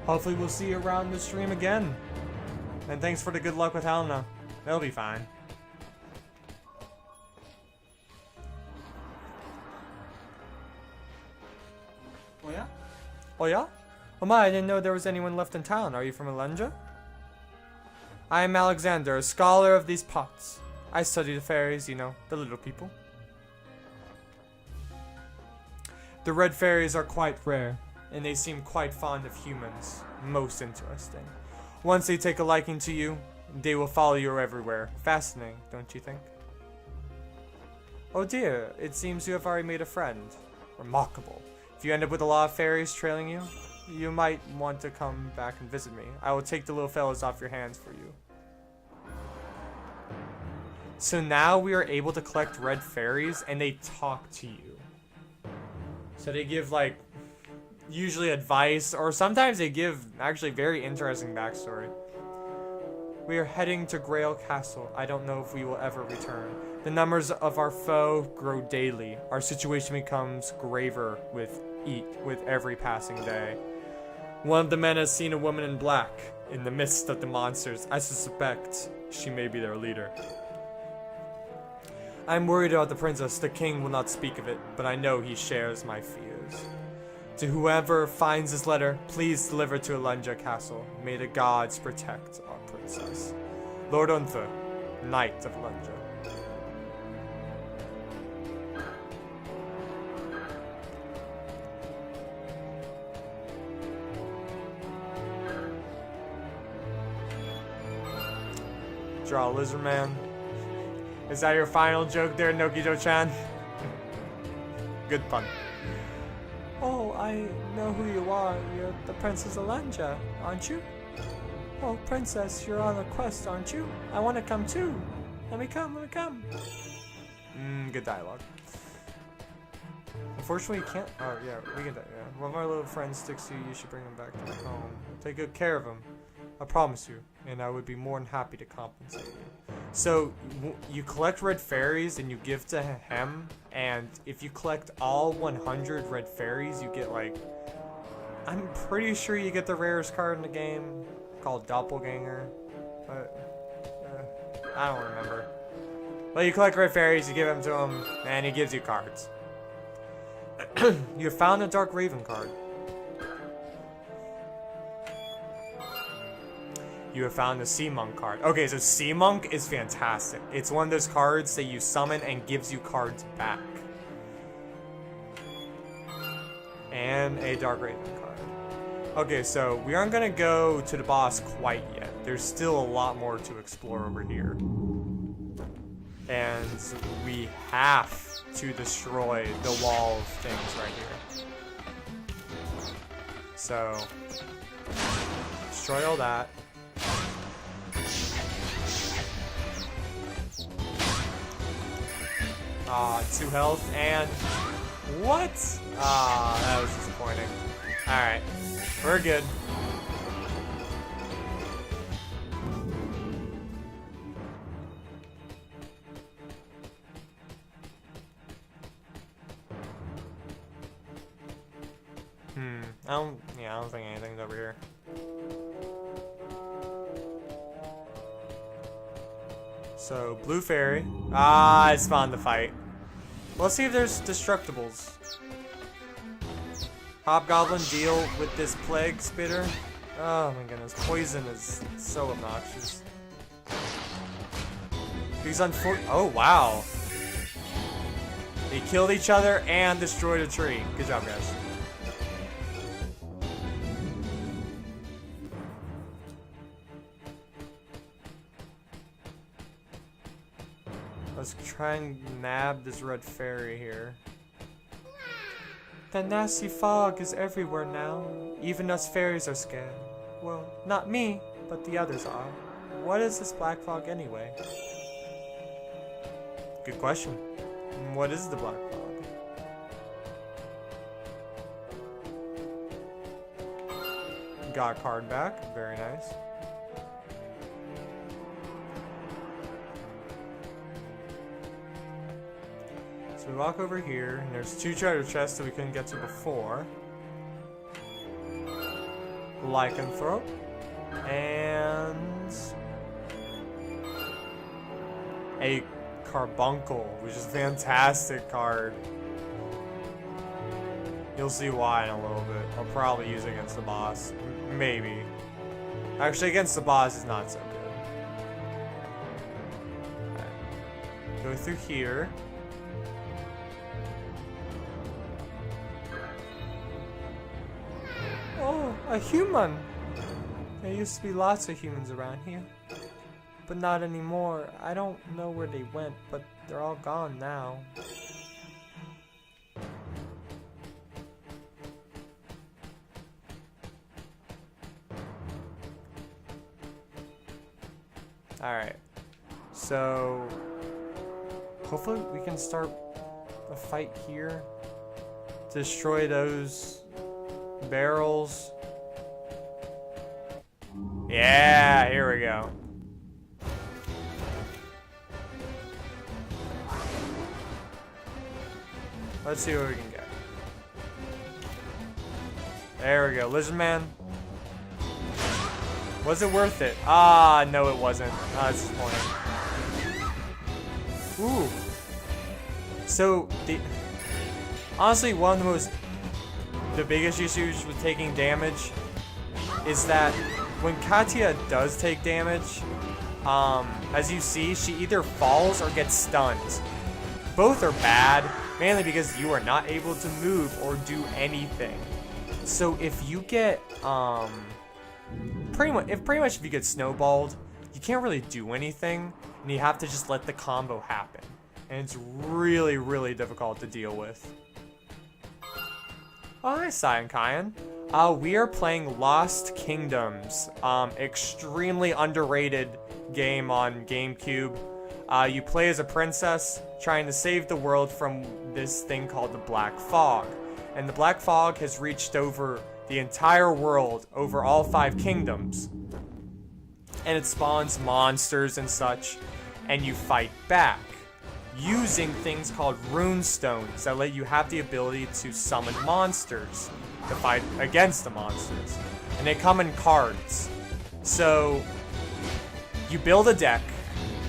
Hopefully we'll see you around the stream again. And thanks for the good luck with Helena. They'll be fine. Oh yeah? Oh yeah? Oh my, I didn't know there was anyone left in town. Are you from Alundra? I am Alexander, a scholar of these pots. I study the fairies, you know, the little people. The red fairies are quite rare, and they seem quite fond of humans. Most interesting. Once they take a liking to you, they will follow you everywhere. Fascinating, don't you think? Oh dear, it seems you have already made a friend. Remarkable. If you end up with a lot of fairies trailing you, you might want to come back and visit me. I will take the little fellows off your hands for you. So now we are able to collect red fairies, and they talk to you. So they give, like, usually advice, or sometimes they give actually very interesting backstory. We are heading to Grail Castle. I don't know if we will ever return. The numbers of our foe grow daily. Our situation becomes graver with every passing day. One of the men has seen a woman in black in the midst of the monsters. I suspect she may be their leader. I'm worried about the princess. The king will not speak of it, but I know he shares my fears. To whoever finds this letter, please deliver to Alundra Castle. May the gods protect our princess. Lord Unther, Knight of Alundra. draw a lizard man. Is that your final joke there, Nokijo-chan? Good pun. Oh, I know who you are. You're the Princess Alanja, aren't you? Oh, Princess, you're on a quest, aren't you? I want to come too. Let me come, let me come. Good dialogue. Unfortunately, you can't. Oh, yeah, we can. Yeah. One of our little friends sticks to you. You should bring him back to my home. Take good care of him. I promise you. And I would be more than happy to compensate you. So, you collect red fairies and you give to him. And if you collect all 100 red fairies, you get like. I'm pretty sure you get the rarest card in the game called Doppelganger. But. I don't remember. Well, you collect red fairies, you give them to him, and he gives you cards. You have found a Dark Raven card. You have found a Sea Monk card. Okay, so Sea Monk is fantastic. It's one of those cards that you summon and gives you cards back. And a Dark Raven card. Okay, so we aren't going to go to the boss quite yet. There's still a lot more to explore over here. And we have to destroy the wall of things right here. So, destroy all that. Ah, 2 health and what? Ah, that was disappointing. Alright, we're good. I don't think anything's over here. So, blue fairy. Ah, it's fun to fight. Let's see if there's destructibles. Hobgoblin, deal with this plague spitter. Oh my goodness, poison is so obnoxious. These oh wow. They killed each other and destroyed a tree. Good job, guys. Let's try and nab this red fairy here. The nasty fog is everywhere now. Even us fairies are scared. Well, not me, but the others are. What is this black fog anyway? Good question. What is the black fog? Got a card back. Very nice. So we walk over here, and there's 2 treasure chests that we couldn't get to before. Lycanthrope. And a Carbuncle, which is a fantastic card. You'll see why in a little bit. I'll probably use it against the boss. Maybe. Actually, against the boss is not so good. Right. Go through here. Oh, a human! There used to be lots of humans around here. But not anymore. I don't know where they went, but they're all gone now. Alright. So, hopefully we can start a fight here. Destroy those barrels. Yeah, here we go. Let's see what we can get. There we go. Lizard Man. Was it worth it? Ah, no it wasn't. Ah, that's disappointing. Ooh. So, honestly, one of the biggest issues with taking damage is that when Katia does take damage, as you see, she either falls or gets stunned. Both are bad, mainly because you are not able to move or do anything. So if you get, pretty much if you get snowballed, you can't really do anything, and you have to just let the combo happen. And it's really, really difficult to deal with. Oh, hi, Cyan Kyan. We are playing Lost Kingdoms. Extremely underrated game on Gamecube. You play as a princess trying to save the world from this thing called the Black Fog. And the Black Fog has reached over the entire world, over all 5 kingdoms. And it spawns monsters and such, and you fight back using things called rune stones that let you have the ability to summon monsters to fight against the monsters. And they come in cards. So you build a deck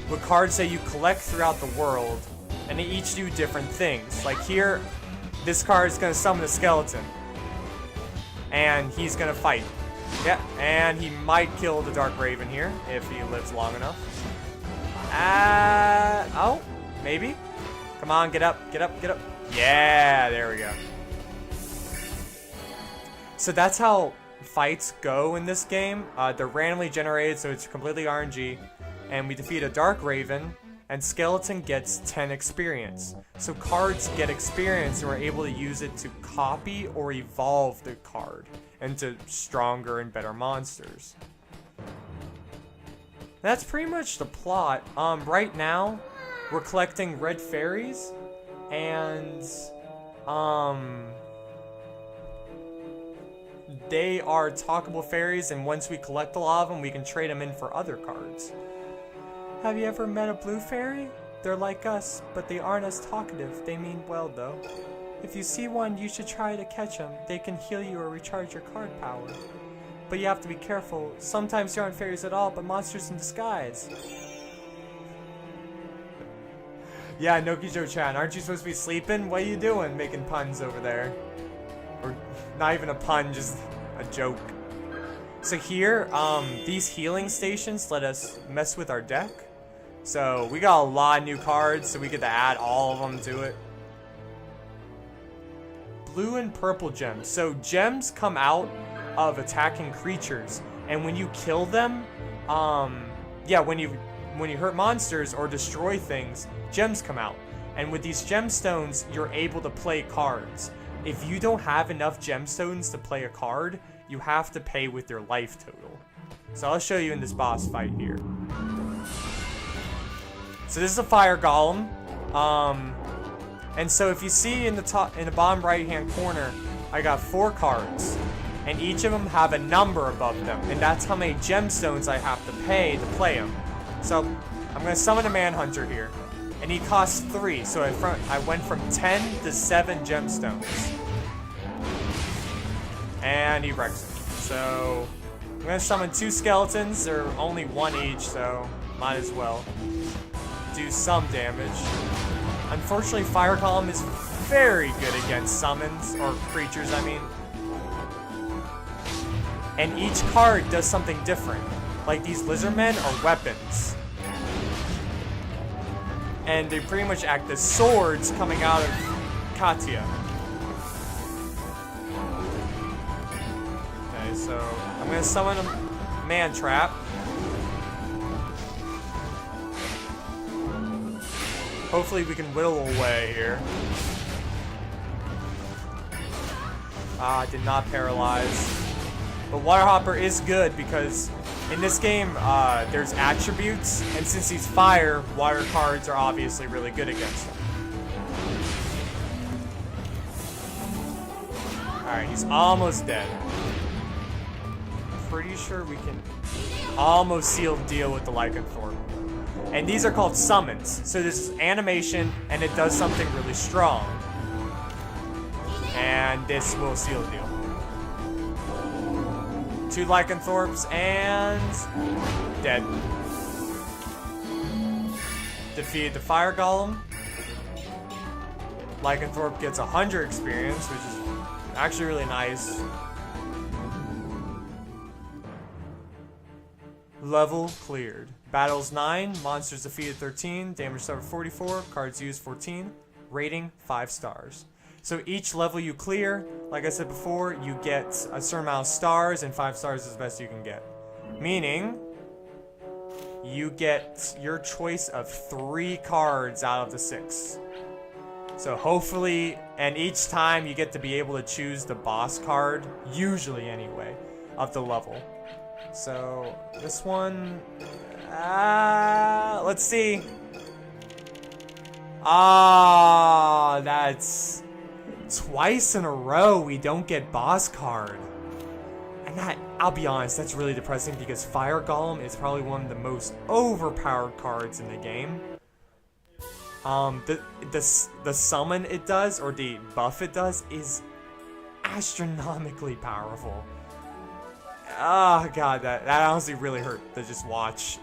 with cards that you collect throughout the world, and they each do different things. Like here, this card is going to summon a skeleton, and he's going to fight. Yeah, and he might kill the Dark Raven here if he lives long enough. Oh, maybe. Come on, get up, get up, get up. Yeah, there we go. So that's how fights go in this game. They're randomly generated, so it's completely RNG. And we defeat a Dark Raven, and Skeleton gets 10 experience. So cards get experience, and we're able to use it to copy or evolve the card into stronger and better monsters. That's pretty much the plot. Right now, we're collecting red fairies, and they are talkable fairies, and once we collect a lot of them, we can trade them in for other cards. Have you ever met a blue fairy? They're like us, but they aren't as talkative. They mean well, though. If you see one, you should try to catch them. They can heal you or recharge your card power. But you have to be careful. Sometimes there aren't fairies at all, but monsters in disguise. Yeah, Nokijo-chan, aren't you supposed to be sleeping? What are you doing making puns over there? Or not even a pun, just a joke. So here, these healing stations let us mess with our deck. So we got a lot of new cards, so we get to add all of them to it. Blue and purple gems. So gems come out of attacking creatures, and when you kill them, yeah, when you hurt monsters or destroy things, gems come out. And with these gemstones, you're able to play cards. If you don't have enough gemstones to play a card, you have to pay with your life total. So I'll show you in this boss fight here. So this is a fire golem. And so if you see in the bottom right hand corner, I got 4 cards. And each of them have a number above them. And that's how many gemstones I have to pay to play them. So I'm going to summon a Manhunter here. And he costs 3. So I went from 10 to 7 gemstones. And he wrecks it. So I'm going to summon 2 skeletons. They're only 1 each, so might as well do some damage. Unfortunately, Fire Column is very good against summons, or creatures, I mean. And each card does something different. Like these lizardmen are weapons. And they pretty much act as swords coming out of Katya. Okay, so I'm gonna summon a man trap. Hopefully we can whittle away here. Ah, did not paralyze. But Water Hopper is good because in this game, there's attributes, and since he's fire, water cards are obviously really good against him. Alright, he's almost dead. Pretty sure we can almost seal the deal with the Lycanthrope. And these are called summons. So this is animation, and it does something really strong. And this will seal the deal. 2 Lycanthropes, and dead. Defeated the Fire Golem. Lycanthrope gets 100 experience, which is actually really nice. Level cleared. Battles 9, monsters defeated 13, damage suffered 44, cards used 14, rating 5 stars. So each level you clear, like I said before, you get a certain amount of stars, and 5 stars is the best you can get. Meaning, you get your choice of 3 cards out of the 6. So hopefully, and each time you get to be able to choose the boss card, usually anyway, of the level. So this one, let's see. Ah, that's twice in a row we don't get boss card. And that, I'll be honest, that's really depressing because Fire Golem is probably one of the most overpowered cards in the game. The summon it does, or the buff it does, is astronomically powerful. Oh god, that honestly really hurt to just watch.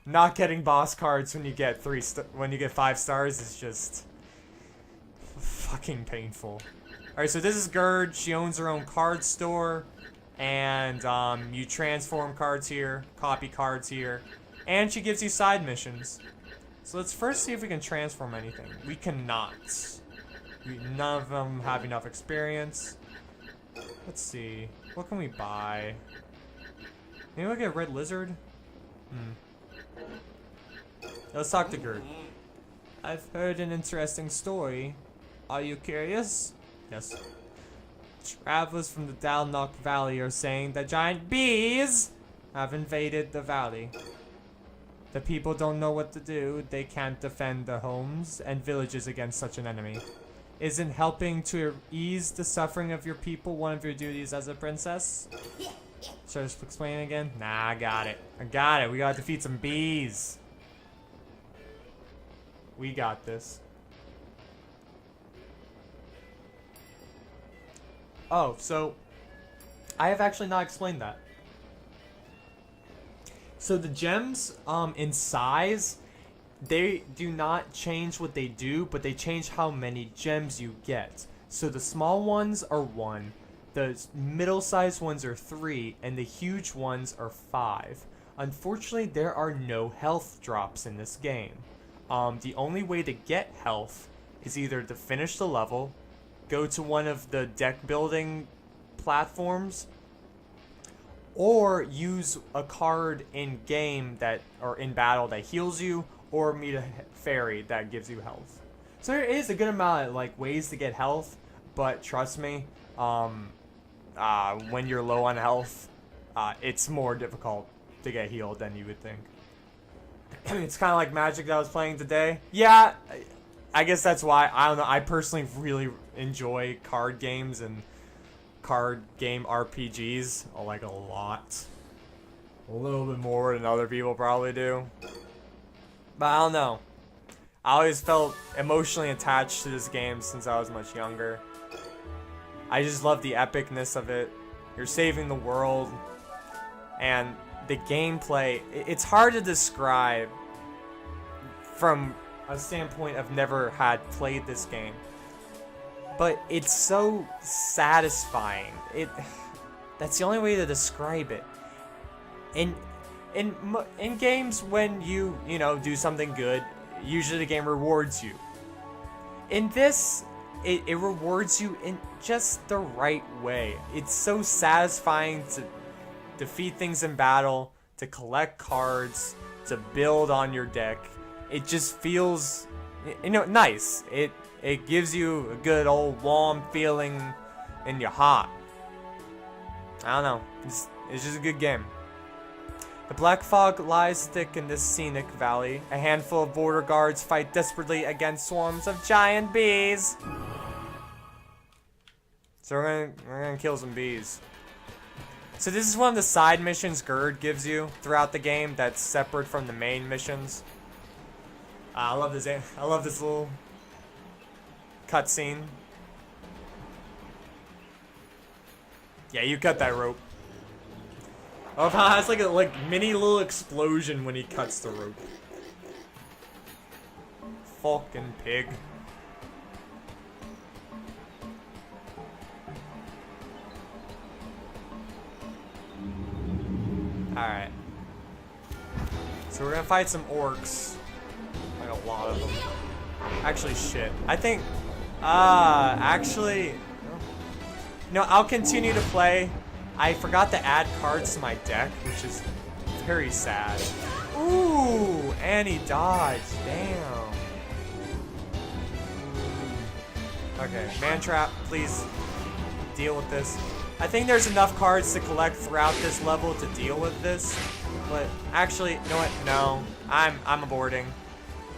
Not getting boss cards when you get 5 stars is just fucking painful. Alright, so this is Gerd. She owns her own card store, and you transform cards here, copy cards here, and she gives you side missions. So let's first see if we can transform anything. We cannot. None of them have enough experience. Let's see. What can we buy? Maybe we'll get a red lizard? Let's talk to Gerd. I've heard an interesting story. Are you curious? Yes. Travelers from the Dalnock Valley are saying that giant bees have invaded the valley. The people don't know what to do. They can't defend their homes and villages against such an enemy. Isn't helping to ease the suffering of your people one of your duties as a princess? Should I just explain again? Nah, I got it. I got it. We gotta defeat some bees. We got this. Oh, so I have actually not explained that. So the gems, in size, they do not change what they do, but they change how many gems you get. So the small ones are 1, the middle-sized ones are 3, and the huge ones are 5. Unfortunately, there are no health drops in this game. The only way to get health is either to finish the level, go to one of the deck building platforms, or use a card in game or in battle that heals you, or meet a fairy that gives you health. So there is a good amount of ways to get health, but trust me, when you're low on health, it's more difficult to get healed than you would think. It's kind of like Magic that I was playing today. Yeah, I guess that's why. I don't know. I personally really enjoy card games and card game RPGs a lot. A little bit more than other people probably do. But I don't know. I always felt emotionally attached to this game since I was much younger. I just love the epicness of it. You're saving the world. And the gameplay, it's hard to describe from a standpoint of never had played this game. But it's so satisfying. That's the only way to describe it. In games, when you do something good, usually the game rewards you. In this, it rewards you in just the right way. It's so satisfying to defeat things in battle, to collect cards, to build on your deck. It just feels, nice. It gives you a good old warm feeling in your heart. I don't know. It's just a good game. The black fog lies thick in this scenic valley. A handful of border guards fight desperately against swarms of giant bees. So we're gonna kill some bees. So this is one of the side missions Gerd gives you throughout the game that's separate from the main missions. I love this little cutscene. Yeah, you cut that rope. Oh, it's like a mini little explosion when he cuts the rope. Fucking pig. Alright. So we're gonna fight some orcs. Like a lot of them. Actually, shit. I think... actually... No, I'll continue to play. I forgot to add cards to my deck, which is Very sad. Ooh, and he dodged. Damn. Okay, man trap, please deal with this. I think there's enough cards to collect throughout this level to deal with this. But actually, you know what? No, I'm aborting.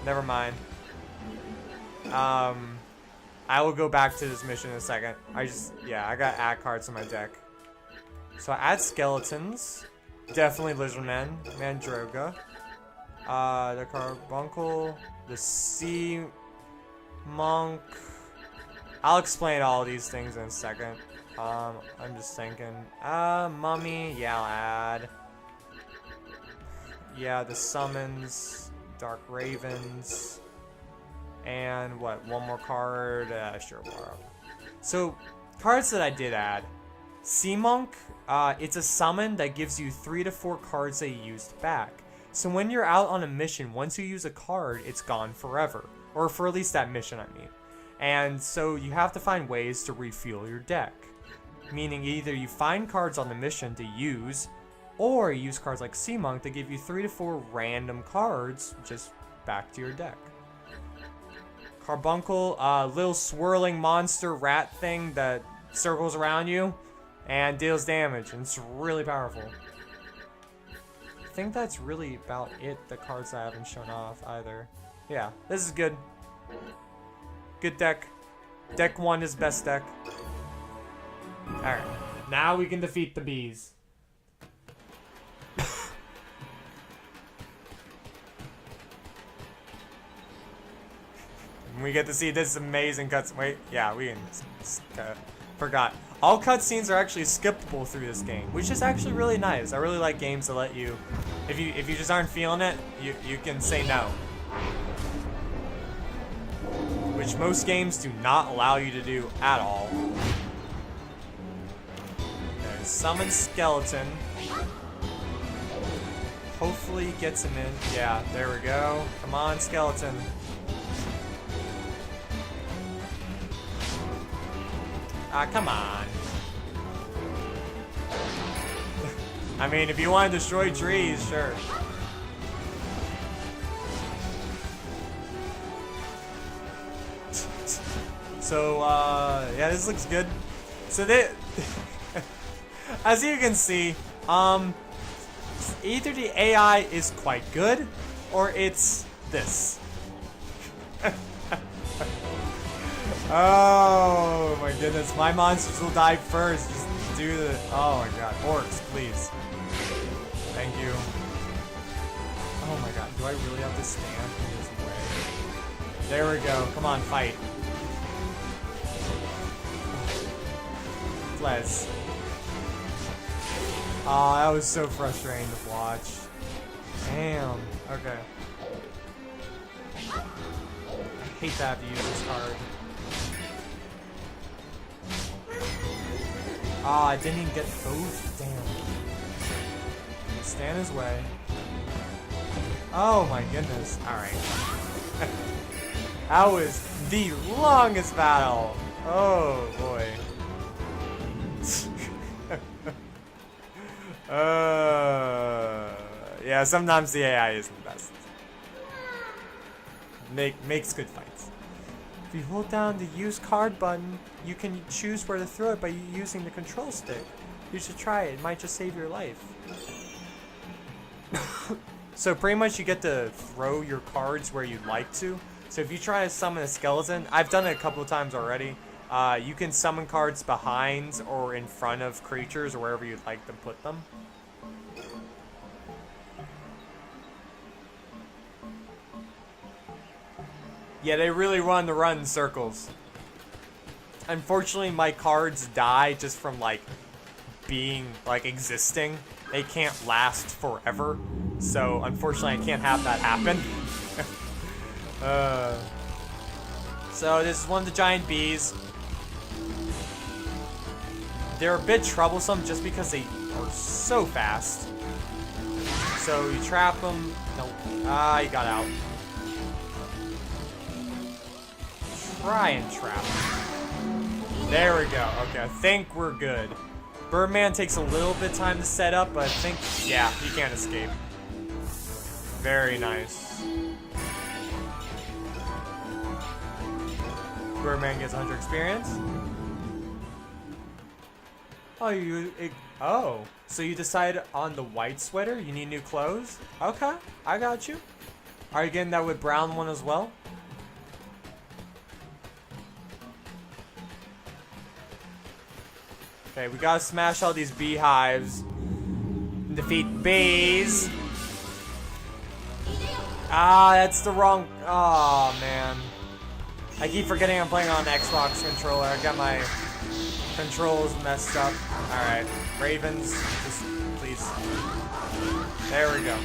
Never mind. I will go back to this mission in a second. I got add cards in my deck. So I add skeletons. Definitely lizardmen. Mandroga. The carbuncle. The sea monk. I'll explain all these things in a second. I'm just thinking. Mummy. Yeah, I'll add. Yeah, the summons. Dark ravens. And what? One more card? Sure, borrow. So, cards that I did add. Sea Monk, it's a summon that gives you 3 to 4 cards that you used back. So when you're out on a mission, once you use a card, it's gone forever. Or for at least that mission, I mean. And so you have to find ways to refuel your deck. Meaning either you find cards on the mission to use, or you use cards like Sea Monk that give you 3 to 4 random cards just back to your deck. Carbuncle, little swirling monster rat thing that circles around you and deals damage, and it's really powerful. I think that's really about it, the cards I haven't shown off either. Yeah, this is good. Good deck. Deck 1 is best deck. Alright, now we can defeat the bees. We get to see this amazing cutscene. Wait, yeah, we can. Forgot. All cutscenes are actually skippable through this game, which is actually really nice. I really like games that let you, if you just aren't feeling it, you can say no. Which most games do not allow you to do at all. Okay, summon skeleton. Hopefully gets him in. Yeah, there we go. Come on, skeleton. Come on. I mean, if you want to destroy trees, sure. So, yeah, this looks good. So, as you can see, either the AI is quite good, or it's this. Oh my goodness, my monsters will die first. Just do the. Oh my god, orcs, please. Thank you. Oh my god, do I really have to stand in this way? There we go. Come on, fight. Fles. Oh, that was so frustrating to watch. Damn. Okay. I hate to have to use this card. Ah, I didn't even get both. Damn. Stand his way. Oh my goodness. Alright. That was the longest battle. Oh boy. Yeah, sometimes the AI isn't the best. Makes good fights. If you hold down the use card button, you can choose where to throw it by using the control stick. You should try it. It might just save your life. So pretty much you get to throw your cards where you'd like to. So if you try to summon a skeleton, I've done it a couple of times already. You can summon cards behind or in front of creatures or wherever you'd like to put them. Yeah, they really run in circles. Unfortunately, my cards die just from, like, being, like, existing. They can't last forever. So, unfortunately, I can't have that happen. So, this is one of the giant bees. They're a bit troublesome just because they are so fast. So, you trap them. Nope. Ah, you got out. Try and trap. There we go. Okay, I think we're good. Birdman takes a little bit of time to set up, but I think, yeah, he can't escape. Very nice. Birdman gets 100 experience. Oh, so you decide on the white sweater? You need new clothes? Okay, I got you. Are you getting that with brown one as well? Okay, we gotta smash all these beehives. Defeat bees. Ah, that's the wrong... Oh, man. I keep forgetting I'm playing on an Xbox controller. I got my controls messed up. Alright, Ravens, just please. There we go.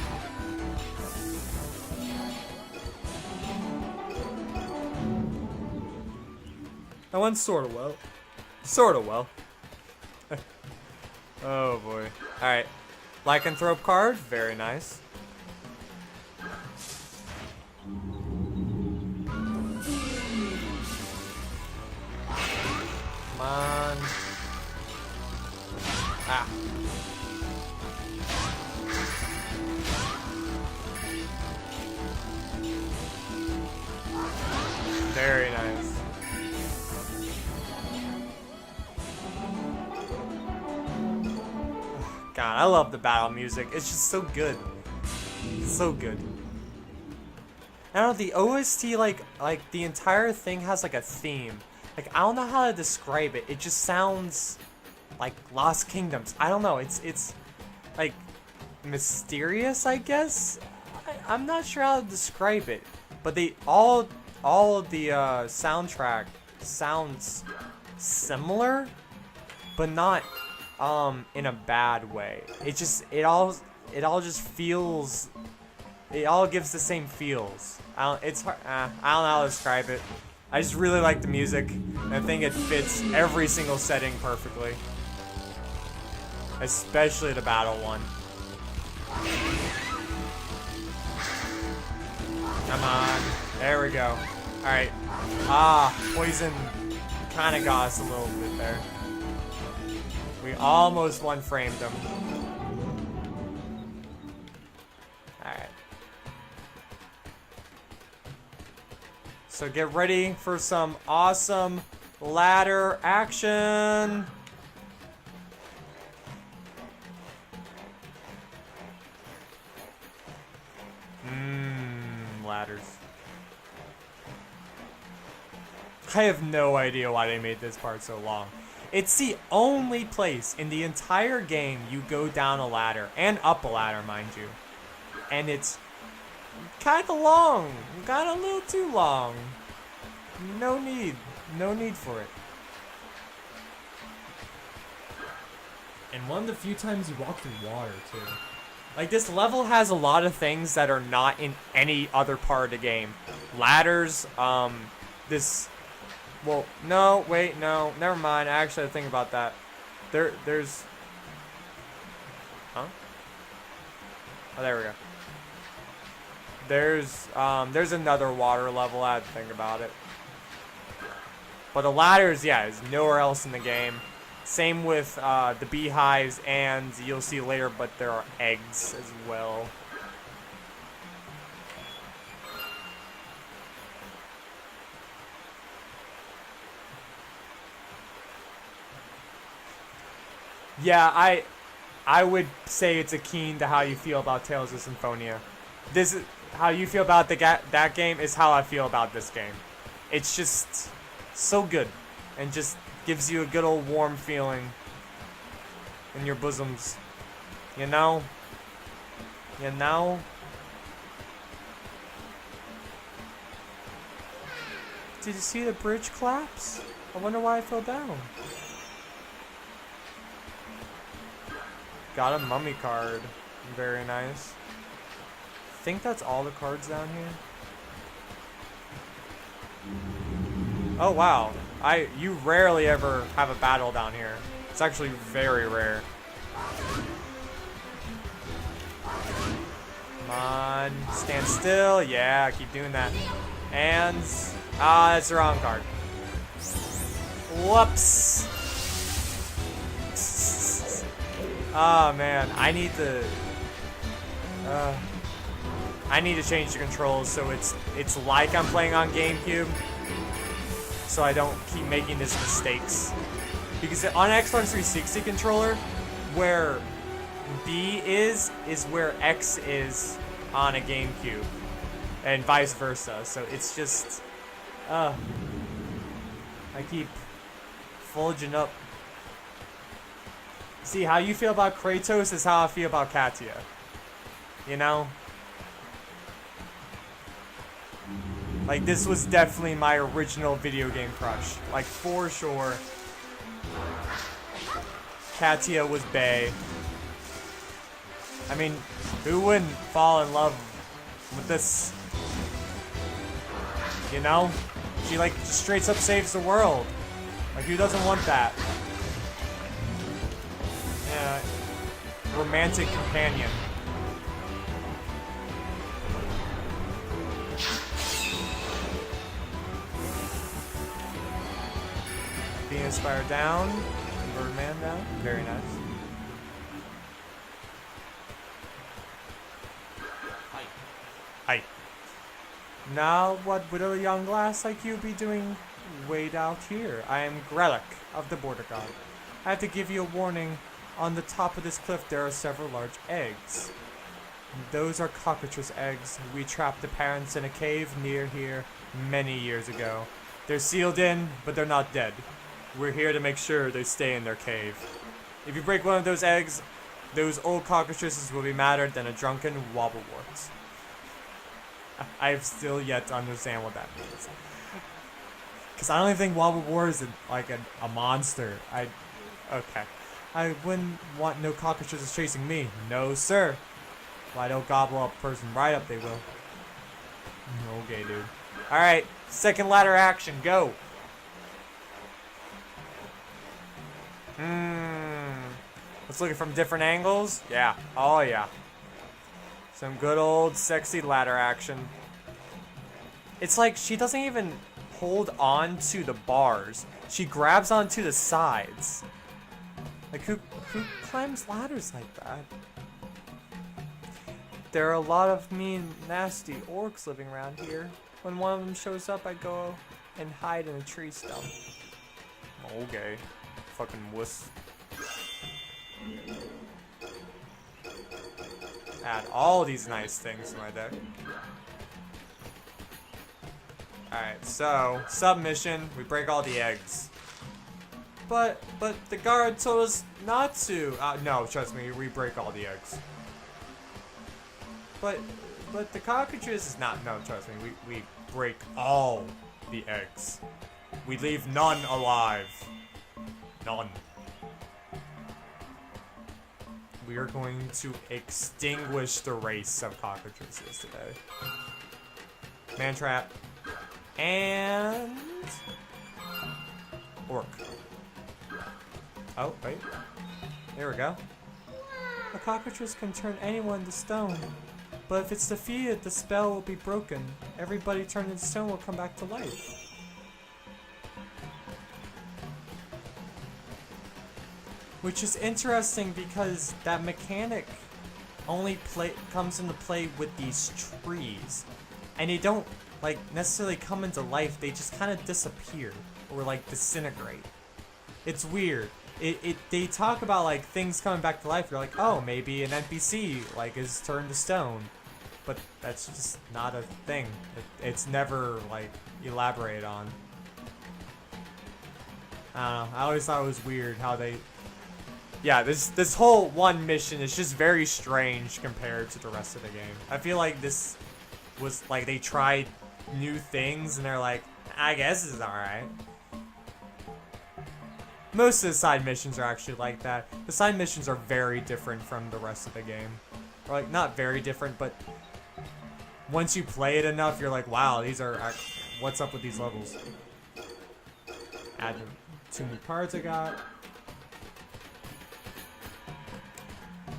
That went sorta well. Sorta well. Oh boy. Alright. Lycanthrope card, very nice. Come on. Ah. Very nice. God, I love the battle music. It's just so good. It's so good. I don't know, the OST, like the entire thing has like a theme. Like, I don't know how to describe it. It just sounds like Lost Kingdoms. I don't know. It's like mysterious, I guess. I'm not sure how to describe it. But they all of the soundtrack sounds similar, but not in a bad way. It all just feels. It all gives the same feels. It's hard. I don't know how to describe it. I just really like the music, and I think it fits every single setting perfectly. Especially the battle one. Come on. There we go. Alright. Ah, poison kind of got us a little bit there. We almost one-framed him. Alright. So get ready for some awesome ladder action. Ladders. I have no idea why they made this part so long. It's the only place in the entire game you go down a ladder, and up a ladder, mind you. And it's kind of long. Got a little too long. No need for it. And one of the few times you walk through water, too. Like, this level has a lot of things that are not in any other part of the game. Ladders, well, no, wait, no, never mind. I actually had to think about that. There's... Huh? Oh, there we go. There's another water level. I had to think about it. But the ladders, yeah, is nowhere else in the game. Same with the beehives, and you'll see later, but there are eggs as well. Yeah, I would say it's akin to how you feel about Tales of Symphonia. This is how you feel about that game is how I feel about this game. It's just so good, and just gives you a good old warm feeling in your bosoms. You know? You know? Did you see the bridge collapse? I wonder why I fell down. Got a mummy card. Very nice. I think that's all the cards down here. Oh wow. You rarely ever have a battle down here. It's actually very rare. Come on, stand still. Yeah, keep doing that. And that's the wrong card. Whoops. Oh man, I need to. I need to change the controls so it's like I'm playing on Gamecube, so I don't keep making these mistakes. Because on an Xbox 360 controller, where B is where X is on a GameCube, and vice versa. So it's just, I keep fulging up. See, how you feel about Kratos is how I feel about Katia. You know? Like, this was definitely my original video game crush. Like, for sure. Katia was bae. I mean, who wouldn't fall in love with this? You know? She, like, just straight up saves the world. Like, who doesn't want that? Yeah. Romantic companion. Being inspired down. Birdman down. Very nice. Hi. Now, what would a young lass like you be doing wait out here? I am Grelic of the Border Guard. I have to give you a warning. On the top of this cliff, there are several large eggs. Those are cockatrice eggs. We trapped the parents in a cave near here many years ago. They're sealed in, but they're not dead. We're here to make sure they stay in their cave. If you break one of those eggs, those old cockatrices will be madder than a drunken wobblewort. I have still yet to understand what that means. Because I don't even think wobblewort is like a monster. Okay. I wouldn't want no cockatrices chasing me. No, sir. If I don't gobble up a person right up, they will. Okay, dude. Alright, second ladder action, go. Let's look at it from different angles. Yeah. Oh, yeah. Some good old sexy ladder action. It's like she doesn't even hold on to the bars. She grabs onto the sides. Like, who climbs ladders like that? There are a lot of mean, nasty orcs living around here. When one of them shows up, I go and hide in a tree stump. Okay. Fucking wuss. Add all these nice things to my deck. Alright, so, submission, we break all the eggs. But the guard told us not to. No, trust me, we break all the eggs. But the cockatrice is not. No, trust me, we break all the eggs. We leave none alive. None. We are going to extinguish the race of cockatrices today. Man trap. And orc. Oh, wait. There we go. A cockatrice can turn anyone to stone. But if it's defeated, the spell will be broken. Everybody turned into stone will come back to life. Which is interesting because that mechanic only comes into play with these trees. And they don't, like, necessarily come into life. They just kind of disappear. Or, like, disintegrate. It's weird. They talk about, like, things coming back to life. You're like, oh, maybe an NPC, like, is turned to stone. But that's just not a thing. It's never, like, elaborated on. I don't know. I always thought it was weird how they... Yeah, this whole one mission is just very strange compared to the rest of the game. I feel like this was, like, they tried new things, and they're like, I guess this is alright. Most of the side missions are actually like that. The side missions are very different from the rest of the game. Or, like, not very different, but once you play it enough, you're like, wow, these are... What's up with these levels? Add the 2 new cards I got.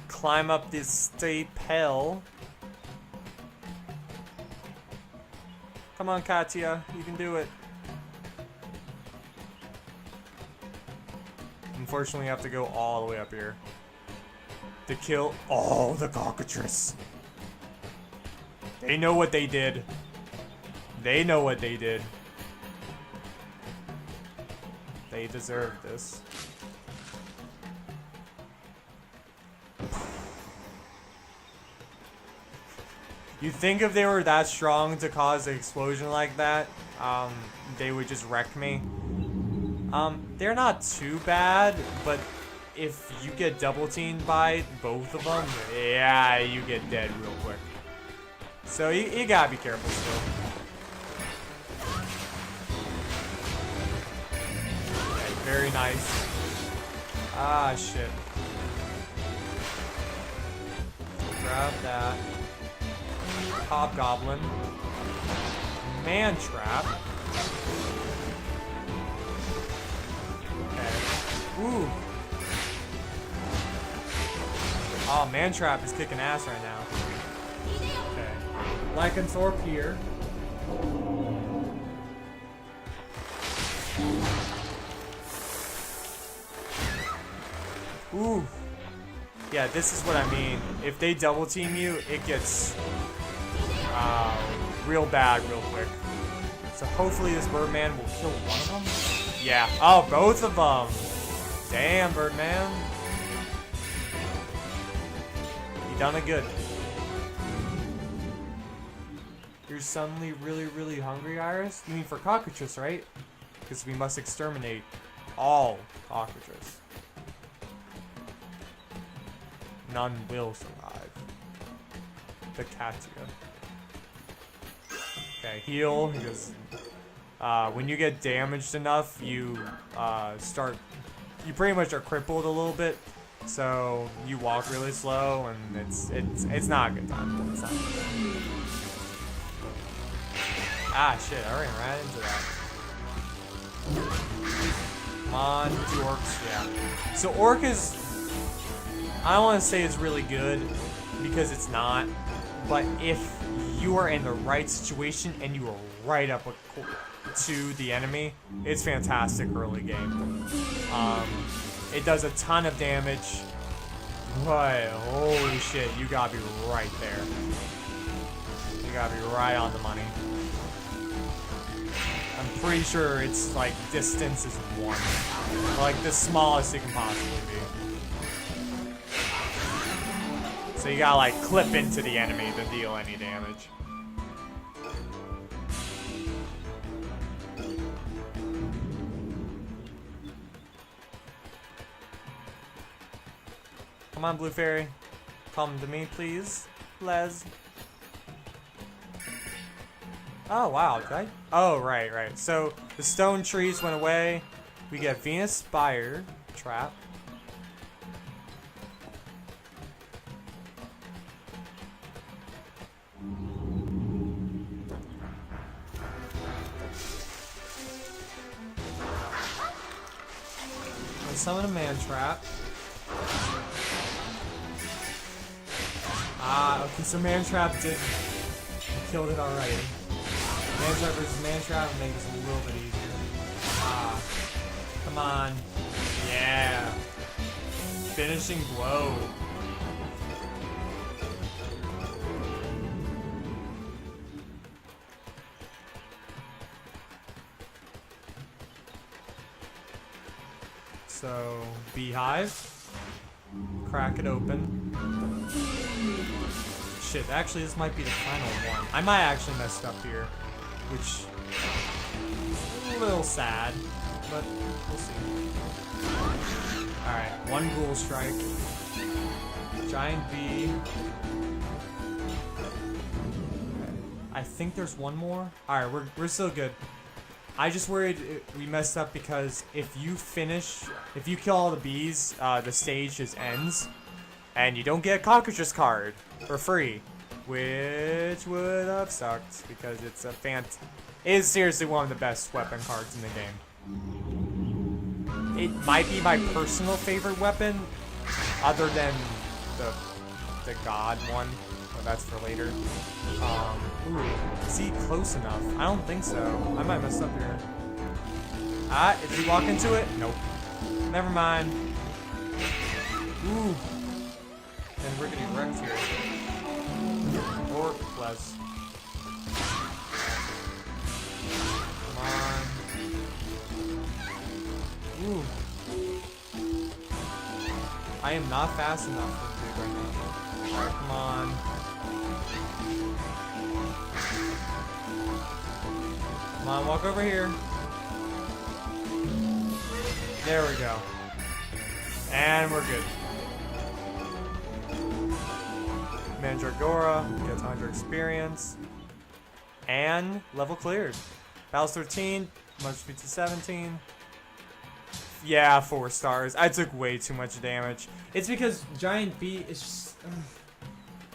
Climb up this steep hill. Come on, Katia. You can do it. Unfortunately, you have to go all the way up here to kill all the cockatrice. They know what they did. They know what they did. They deserve this. You'd think if they were that strong to cause an explosion like that, they would just wreck me. They're not too bad, but if you get double teamed by both of them, yeah, you get dead real quick. So you gotta be careful still. Okay, very nice. Ah, shit. Grab that. Hobgoblin. Man trap. Okay. Ooh. Oh, man trap is kicking ass right now. Okay. Lycanthrope here. Ooh. Yeah, this is what I mean. If they double team you, it gets real bad real quick. So hopefully this Birdman will kill one of them. Yeah. Oh, both of them. Damn, Birdman. You done it good. You're suddenly really, really hungry, Iris? You mean for cockroaches, right? Because we must exterminate all cockroaches. None will survive. The Katia. Okay, heal, because when you get damaged enough, you you pretty much are crippled a little bit, so you walk really slow, and it's not a good time. It's not a good time. Ah, shit, I ran right into that. Come on, 2 orcs, yeah. So orc is, I don't want to say it's really good, because it's not, but if you are in the right situation and you are right up to the enemy, it's fantastic early game. It does a ton of damage, but holy shit, you gotta be right there. You gotta be right on the money. I'm pretty sure it's like distance is 1. Like the smallest it can possibly be. So you gotta like clip into the enemy to deal any damage. Come on, Blue Fairy. Come to me, please. Les. Oh, wow. Did I? Oh, right. So the stone trees went away. We get Venus Spire trap. Summon a man trap. Ah, okay, so man trap did killed it already. Man trap versus man trap makes this a little bit easier. Ah, come on. Yeah. Finishing blow. So, beehive, crack it open. Shit, actually this might be the final one. I might actually messed up here, which is a little sad, but we'll see. Alright, 1 ghoul strike. Giant bee. I think there's one more. Alright, we're still good. I just worried we messed up because if you kill all the bees, the stage just ends, and you don't get a cockroaches card for free, which would have sucked because it is seriously one of the best weapon cards in the game. It might be my personal favorite weapon, other than the god one. But that's for later. Ooh, is he close enough? I don't think so. I might mess up here. Ah, did he walk into it? Nope. Never mind. Ooh. And we're getting wrecked here. Or less. I am not fast enough for dude right now. Alright, come on. Come on, walk over here. There we go. And we're good. Mandragora gets 100 experience. And level cleared. Battles 13, much speed to 17. Yeah, 4 stars. I took way too much damage. It's because Giant B is just,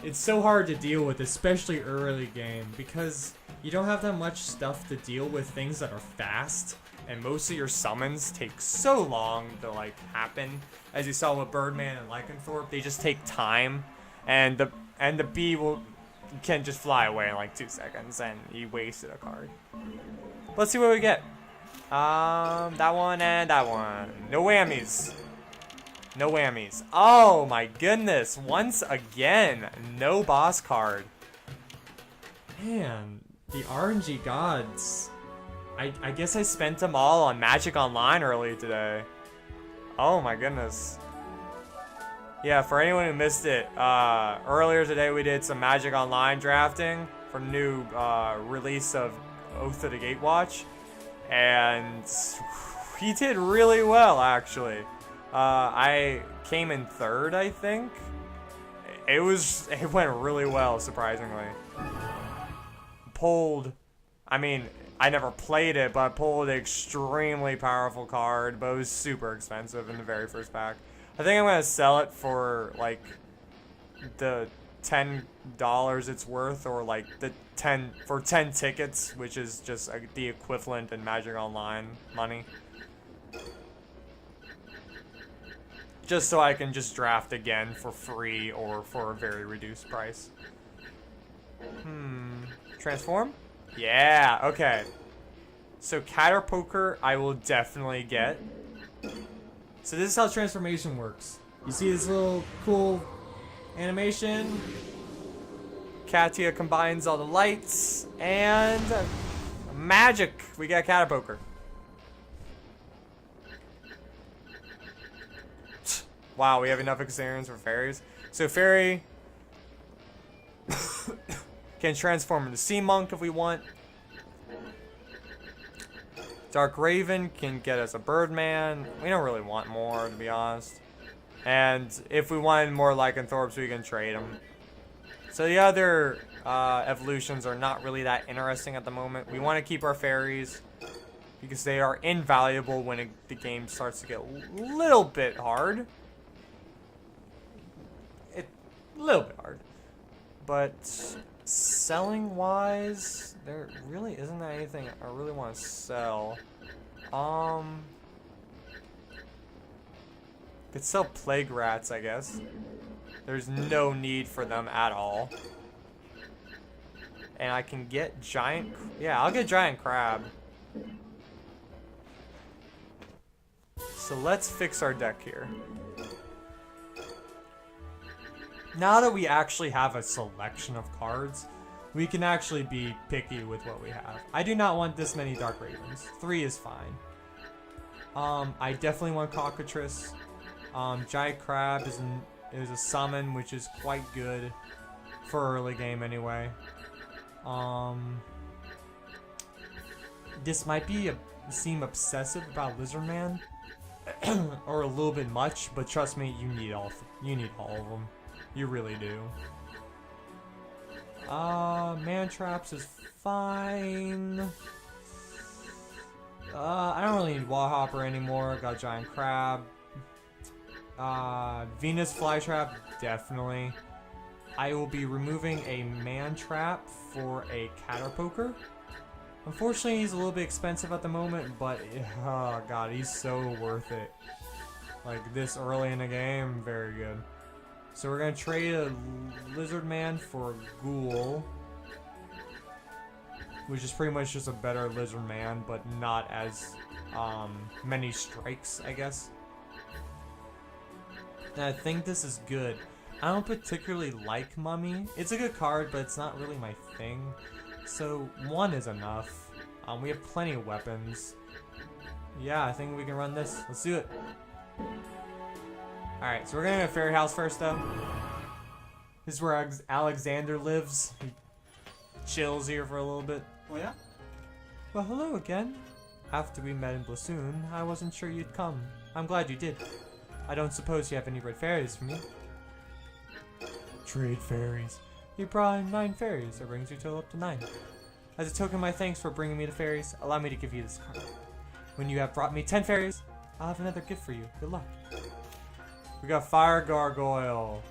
it's so hard to deal with, especially early game, because you don't have that much stuff to deal with things that are fast, and most of your summons take so long to like happen. As you saw with Birdman and Lycanthrope, they just take time, and the bee can just fly away in like 2 seconds, and you wasted a card. Let's see what we get. That one and that one. No whammies. No whammies. Oh my goodness. Once again, no boss card. Man, the RNG gods. I guess I spent them all on Magic Online earlier today. Oh my goodness. Yeah, for anyone who missed it, earlier today we did some Magic Online drafting for the new release of Oath of the Gatewatch. And he did really well, actually. I came in 3rd, I think. It went really well, surprisingly. Pulled, I mean, I never played it, but I pulled an extremely powerful card, but it was super expensive in the very first pack. I think I'm gonna sell it for like the $10 it's worth, or like the 10 tickets, which is just the equivalent in Magic Online money. Just so I can just draft again for free or for a very reduced price. Transform? Yeah, okay. So Caterpoker I will definitely get. So this is how transformation works. You see this little cool animation? Katia combines all the lights, and magic! We got Caterpoker. Wow, we have enough experience for fairies. So fairy can transform into Sea Monk if we want. Dark Raven can get us a Birdman. We don't really want more, to be honest. And if we wanted more Lycanthropes, we can trade them. So the other evolutions are not really that interesting at the moment. We want to keep our fairies because they are invaluable when the game starts to get a little bit hard. A little bit hard. But selling wise, there really isn't anything I really want to sell. Could sell Plague Rats, I guess. There's no need for them at all. And I can get Giant... Yeah, I'll get Giant Crab. So let's fix our deck here. Now that we actually have a selection of cards, we can actually be picky with what we have. I do not want this many Dark Ravens. 3 is fine. I definitely want Cockatrice. Giant Crab is a summon, which is quite good for early game anyway. This might seem obsessive about Lizard Man, or a little bit much, but trust me, you need all of them. You really do. Man Traps is fine. I don't really need Wallhopper anymore. Got Giant Crab. Venus Flytrap, definitely. I will be removing a Man Trap for a Caterpoker. Unfortunately, he's a little bit expensive at the moment, but oh god, he's so worth it. Like this early in the game, very good. So we're gonna trade a Lizard Man for a Ghoul, which is pretty much just a better Lizard Man, but not as many strikes, I guess. And I think this is good. I don't particularly like Mummy. It's a good card, but it's not really my thing. So 1 is enough. We have plenty of weapons. Yeah, I think we can run this. Let's do it. Alright, so we're gonna go to Fairy House first, though. This is where Alexander lives. He chills here for a little bit. Oh, yeah? Well, hello again. After we met in Blasoon, I wasn't sure you'd come. I'm glad you did. I don't suppose you have any red fairies for me. Trade fairies. You brought in 9 fairies. That brings your total up to 9. As a token of my thanks for bringing me the fairies, allow me to give you this card. When you have brought me 10 fairies, I'll have another gift for you. Good luck. We got Fire Gargoyle,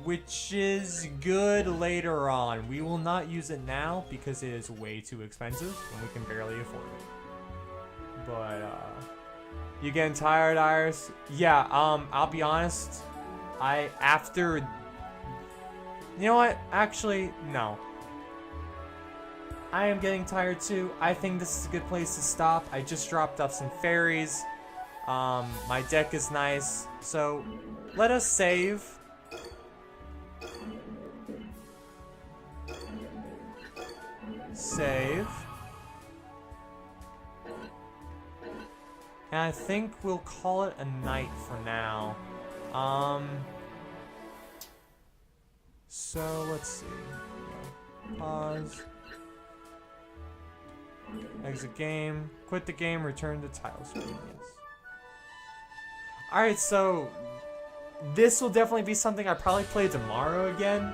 which is good later on. We will not use it now because it is way too expensive and we can barely afford it. But, you getting tired, Iris? Yeah, I'll be honest. You know what? Actually, no. I am getting tired too. I think this is a good place to stop. I just dropped off some fairies. My deck is nice. So, let us save. Save. And I think we'll call it a night for now. So let's see. Pause. Exit game. Quit the game. Return to title screen. Yes. Alright, so this will definitely be something I probably play tomorrow again.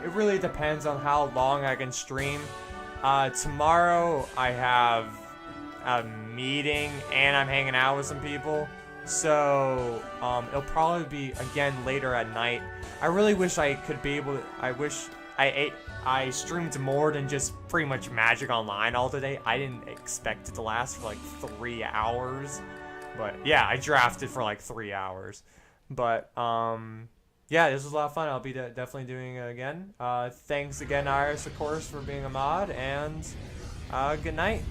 It really depends on how long I can stream. Tomorrow I have a meeting and I'm hanging out with some people. So, it'll probably be, again, later at night. I really wish I could be able to, I wish I streamed more than just pretty much Magic Online all today. I didn't expect it to last for like 3 hours. But, yeah, I drafted for like 3 hours. But, yeah, this was a lot of fun. I'll be definitely doing it again. Thanks again, Iris, of course, for being a mod. And, good night.